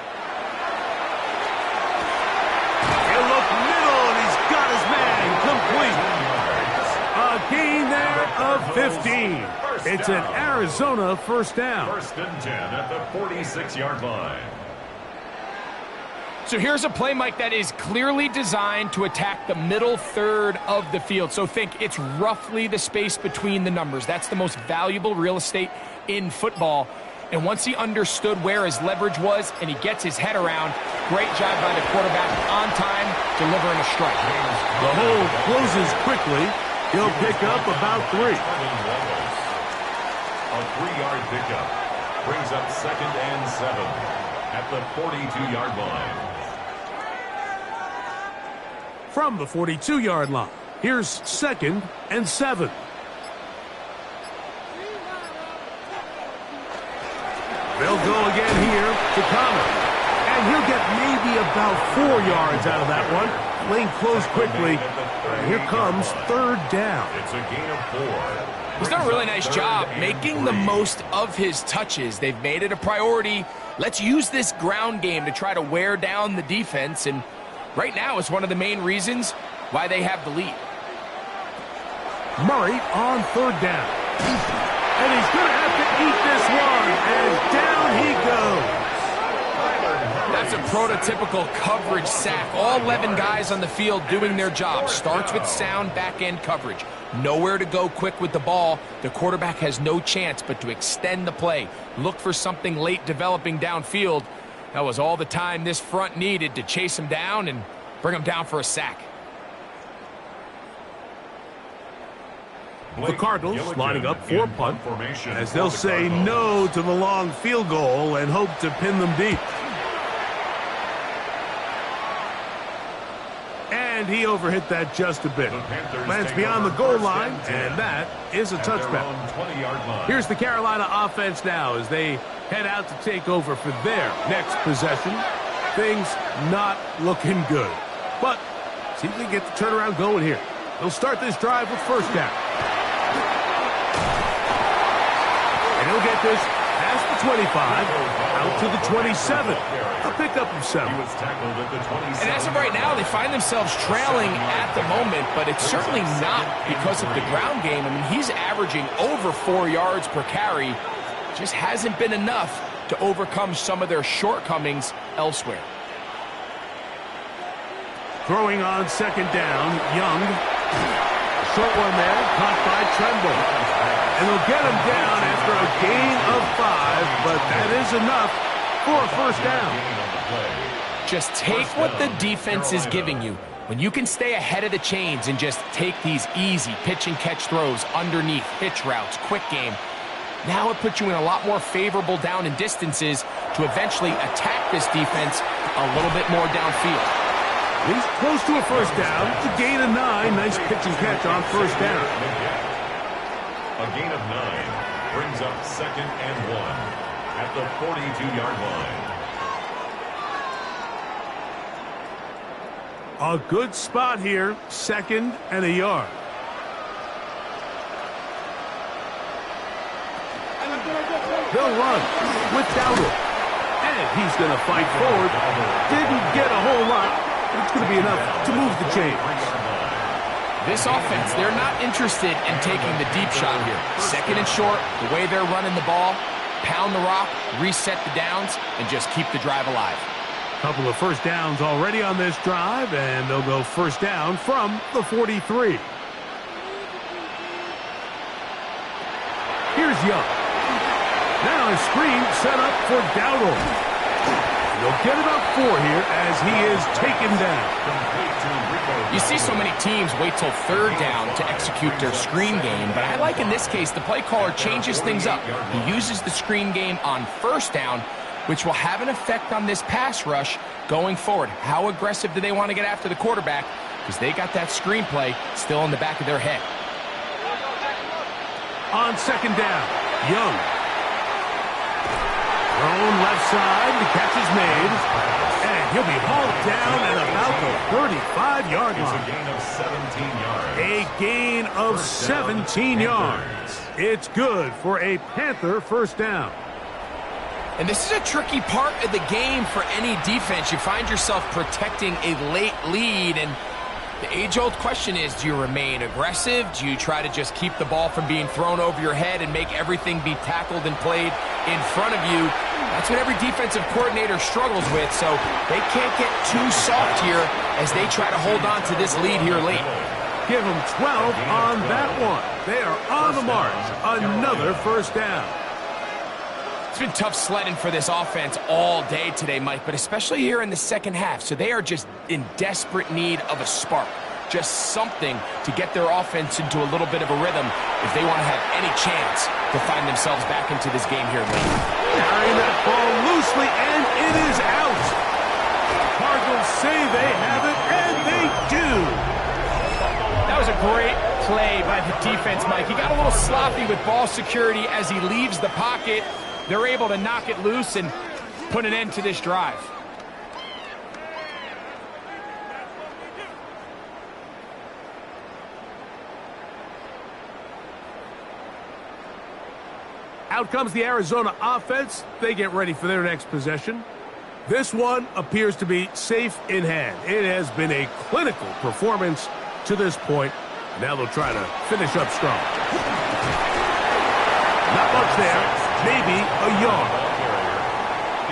Speaker 1: look middle, and he's got his man complete. A gain there of 15. It's an Arizona first down.
Speaker 3: First and 10 at the 46-yard line.
Speaker 2: So here's a play, Mike, that is clearly designed to attack the middle third of the field. So think it's roughly the space between the numbers. That's the most valuable real estate in football. And once he understood where his leverage was and he gets his head around, great job by the quarterback on time, delivering a strike.
Speaker 1: The hold closes quickly. He'll pick up about 3.
Speaker 3: A 3-yard pickup brings up second and 7 at the 42-yard line.
Speaker 1: From the 42-yard line, here's second and 7. They'll go again here to Connor. And he'll get maybe about 4 yards out of that one. Lane closed quickly. And here comes third down.
Speaker 3: It's a gain of 4.
Speaker 2: He's done a really nice job making the most of his touches. They've made it a priority. Let's use this ground game to try to wear down the defense. And right now it's one of the main reasons why they have the lead.
Speaker 1: Murray on third down. And he's going to have to eat this one, and down he goes.
Speaker 2: That's a prototypical coverage sack. All 11 guys on the field doing their job. Starts with sound back-end coverage. Nowhere to go quick with the ball. The quarterback has no chance but to extend the play. Look for something late developing downfield. That was all the time this front needed to chase him down and bring him down for a sack.
Speaker 1: The Cardinals lining up for punt as they'll say no to the long field goal and hope to pin them deep. And he overhit that just a bit. Lands beyond the goal line, and that is a touchback. Here's the Carolina offense now as they head out to take over for their next possession. Things not looking good. But see if they get the turnaround going here. They'll start this drive with first down. And he'll get this past the 25, out to the 27. A pickup of 7.
Speaker 2: And as of right now, they find themselves trailing at the moment, but it's certainly not because of the ground game. I mean, he's averaging over 4 yards per carry. Just hasn't been enough to overcome some of their shortcomings elsewhere.
Speaker 1: Throwing on second down, Young. Short one there, caught by Tremble. And they'll get him down after a gain of 5, but that is enough for a first down.
Speaker 2: Just take what the defense is giving you. When you can stay ahead of the chains and just take these easy pitch and catch throws underneath, hitch routes, quick game, now it puts you in a lot more favorable down and distances to eventually attack this defense a little bit more downfield.
Speaker 1: He's close to a first down. It's a gain of 9. Nice pitch and catch on first down.
Speaker 3: A gain of 9 brings up 2nd and 1 at the 42-yard line.
Speaker 1: A good spot here, 2nd and a yard. They'll run with Dowdle. And he's going to fight forward. Didn't get a whole lot, but it's going to be enough to move the chains.
Speaker 2: This offense, they're not interested in taking the deep shot here. 2nd and short, the way they're running the ball, pound the rock, reset the downs, and just keep the drive alive.
Speaker 1: Couple of first downs already on this drive, and they'll go first down from the 43. Here's Young. Now a screen set up for Dowdle. They'll get about 4 here as he is taken down.
Speaker 2: You see so many teams wait till 3rd down to execute their screen game, but I like in this case the play caller changes things up. He uses the screen game on 1st down, which will have an effect on this pass rush going forward. How aggressive do they want to get after the quarterback? Because they got that screenplay still in the back of their head.
Speaker 1: On 2nd down, Young. Thrown left side, the catch is made. And he'll be hauled down at about the 35-yard line. A gain of 17 yards. It's good for a Panther first down.
Speaker 2: And this is a tricky part of the game for any defense. You find yourself protecting a late lead, and the age-old question is, do you remain aggressive? Do you try to just keep the ball from being thrown over your head and make everything be tackled and played in front of you? That's what every defensive coordinator struggles with, so they can't get too soft here as they try to hold on to this lead here late.
Speaker 1: Give them 12 on that one. They are on the march. Another first down.
Speaker 2: It's been tough sledding for this offense all day today, Mike, but especially here in the second half. So they are just in desperate need of a spark, just something to get their offense into a little bit of a rhythm if they want to have any chance to find themselves back into this game here late.
Speaker 1: Carrying that ball loosely, and it is out. Cardinals say they have it, and they do.
Speaker 2: That was a great play by the defense, Mike. He got a little sloppy with ball security as he leaves the pocket. They're able to knock it loose and put an end to this drive.
Speaker 1: Out comes the Arizona offense. They get ready for their next possession. This one appears to be safe in hand. It has been a clinical performance to this point. Now they'll try to finish up strong. Not much there. Maybe a yard.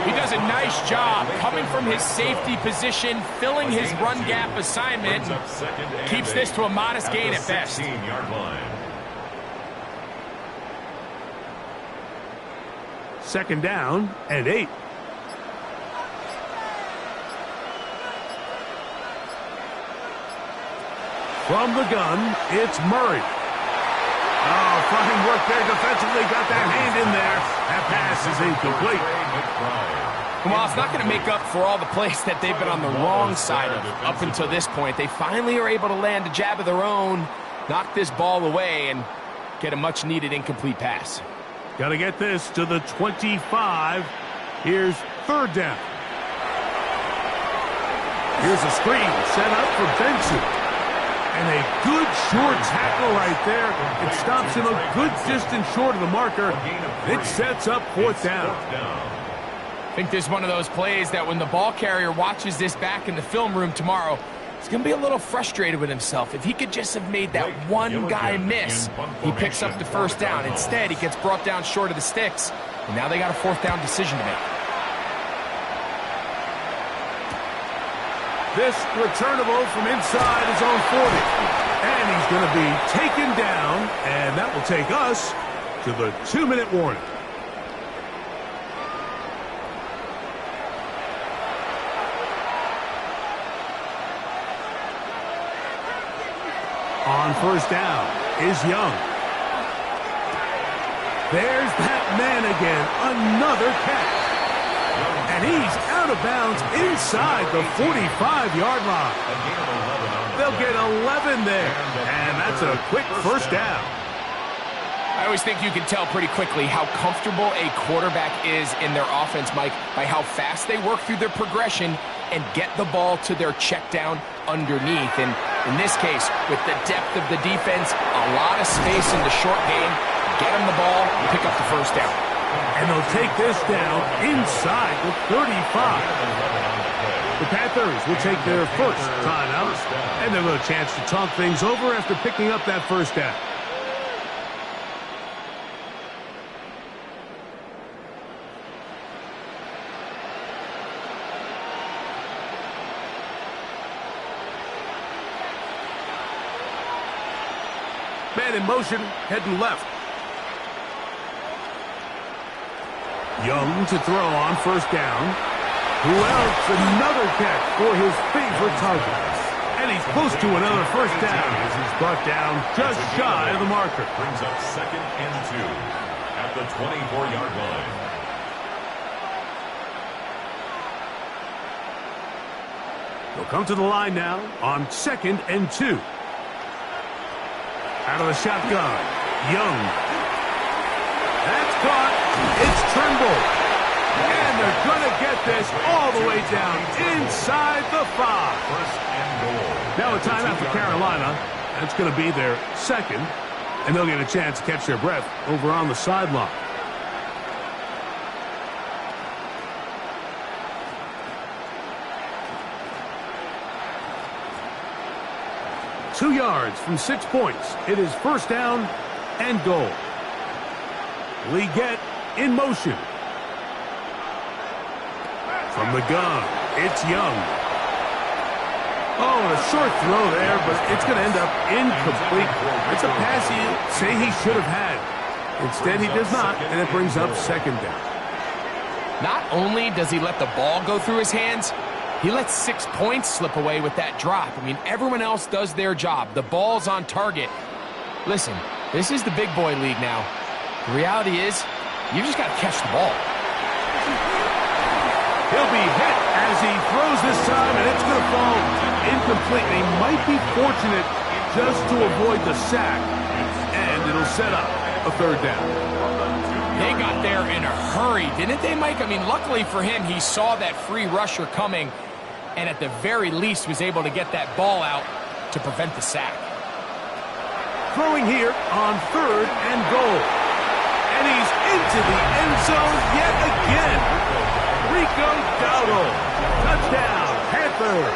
Speaker 2: He does a nice job coming from his safety position, filling his run gap assignment, keeps this to a modest gain at best.
Speaker 3: 16-yard line.
Speaker 1: 2nd down and 8. From the gun, it's Murray. Oh, fine work there defensively. Got that hand in there. That pass is incomplete.
Speaker 2: Well, it's not going to make up for all the plays that they've been on the wrong side of up until this point. They finally are able to land a jab of their own, knock this ball away, and get a much-needed incomplete pass.
Speaker 1: Got to get this to the 25. Here's 3rd down. Here's a screen set up for Benson. And a good short tackle right there. It stops him a good distance short of the marker. It sets up 4th down.
Speaker 2: I think this is one of those plays that when the ball carrier watches this back in the film room tomorrow, he's going to be a little frustrated with himself. If he could just have made that one guy miss, he picks up the 1st down. Instead, he gets brought down short of the sticks, and now they got a 4th down decision to make.
Speaker 1: This returnable from inside his own 40. And he's going to be taken down, and that will take us to the 2-minute warning. On first down is Young. There's that man again. Another catch. And he's out of bounds inside the 45-yard line. They'll get 11 there. And that's a quick first down.
Speaker 2: I always think you can tell pretty quickly how comfortable a quarterback is in their offense, Mike, by how fast they work through their progression and get the ball to their check down underneath. And in this case, with the depth of the defense, a lot of space in the short game, get them the ball, pick up the first down.
Speaker 1: And they'll take this down inside the 35. The Panthers will take their first timeout, and they'll have a chance to talk things over after picking up that first down. Man in motion, heading left. Young to throw on first down. Who else? Another catch for his favorite target. And he's close to another first down as he's brought down just shy of the marker.
Speaker 3: Brings up 2nd and 2 at the 24-yard line.
Speaker 1: They'll come to the line now on 2nd and 2. Out of the shotgun, Young. That's caught. It's Trimble. And they're going to get this all the way down inside the 5.
Speaker 3: First and goal.
Speaker 1: Now a timeout for Carolina. That's going to be their second. And they'll get a chance to catch their breath over on the sideline. Two yards from 6 points. It is first down and goal. We get in motion. From the gun, it's Young. Oh, and a short throw there, but it's going to end up incomplete. It's a pass you say he should have had. Instead, he does not, and it brings up second down.
Speaker 2: Not only does he let the ball go through his hands, he lets 6 points slip away with that drop. I mean, everyone else does their job. The ball's on target. Listen, this is the big boy league now. The reality is, you just got to catch the ball.
Speaker 1: He'll be hit as he throws this time, and it's going to fall incomplete. He might be fortunate just to avoid the sack, and it'll set up a third down.
Speaker 2: They got there in a hurry, didn't they, Mike? I mean, luckily for him, he saw that free rusher coming, and at the very least was able to get that ball out to prevent the sack.
Speaker 1: Throwing here on 3rd and goal. And he's into the end zone yet again. Rico Dowdle. Touchdown, Panthers.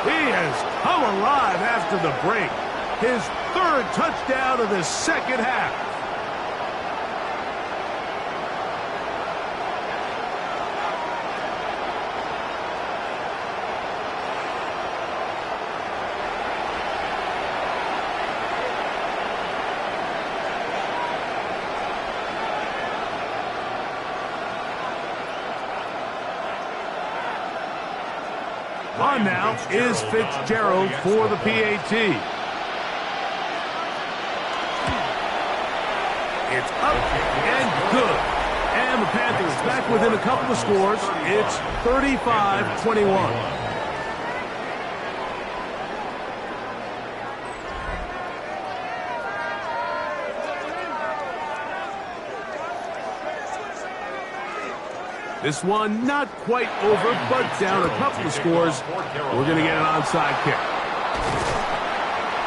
Speaker 1: He has come alive after the break. His 3rd touchdown of the second half. On now is Fitzgerald for the PAT. It's up and good. And the Panthers back within a couple of scores. It's 35-21. This one not quite over, but down a couple of scores. We're going to get an onside kick.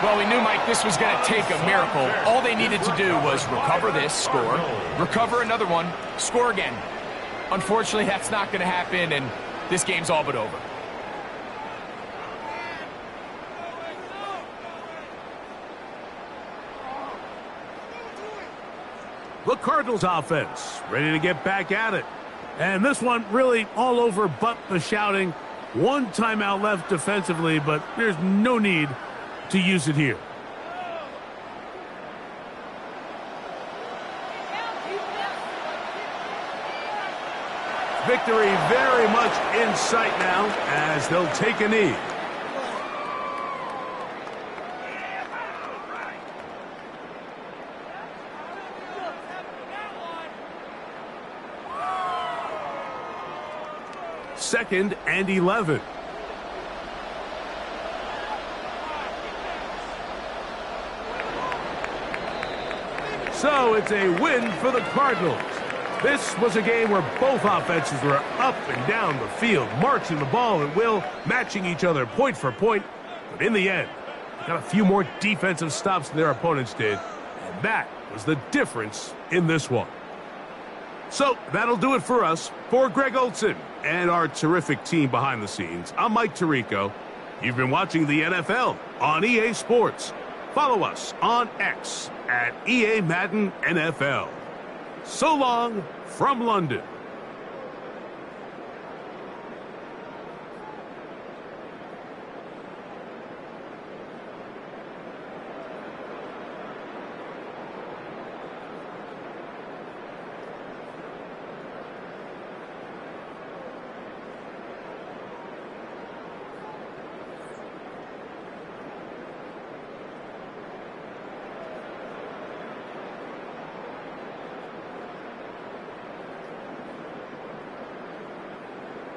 Speaker 2: Well, we knew, Mike, this was going to take a miracle. All they needed to do was recover this, score, recover another one, score again. Unfortunately, that's not going to happen, and this game's all but over.
Speaker 1: The Cardinals offense ready to get back at it. And this one really all over but the shouting. One timeout left defensively, but there's no need to use it here. Victory very much in sight now as they'll take a knee. 2nd and 11. So it's a win for the Cardinals. This was a game where both offenses were up and down the field, marching the ball at will, matching each other point for point. But in the end, they got a few more defensive stops than their opponents did, and that was the difference in this one. So that'll do it for us. For Greg Olson and our terrific team behind the scenes, I'm Mike Tirico. You've been watching the NFL on EA Sports. Follow us on X at EA Madden NFL. So long from London.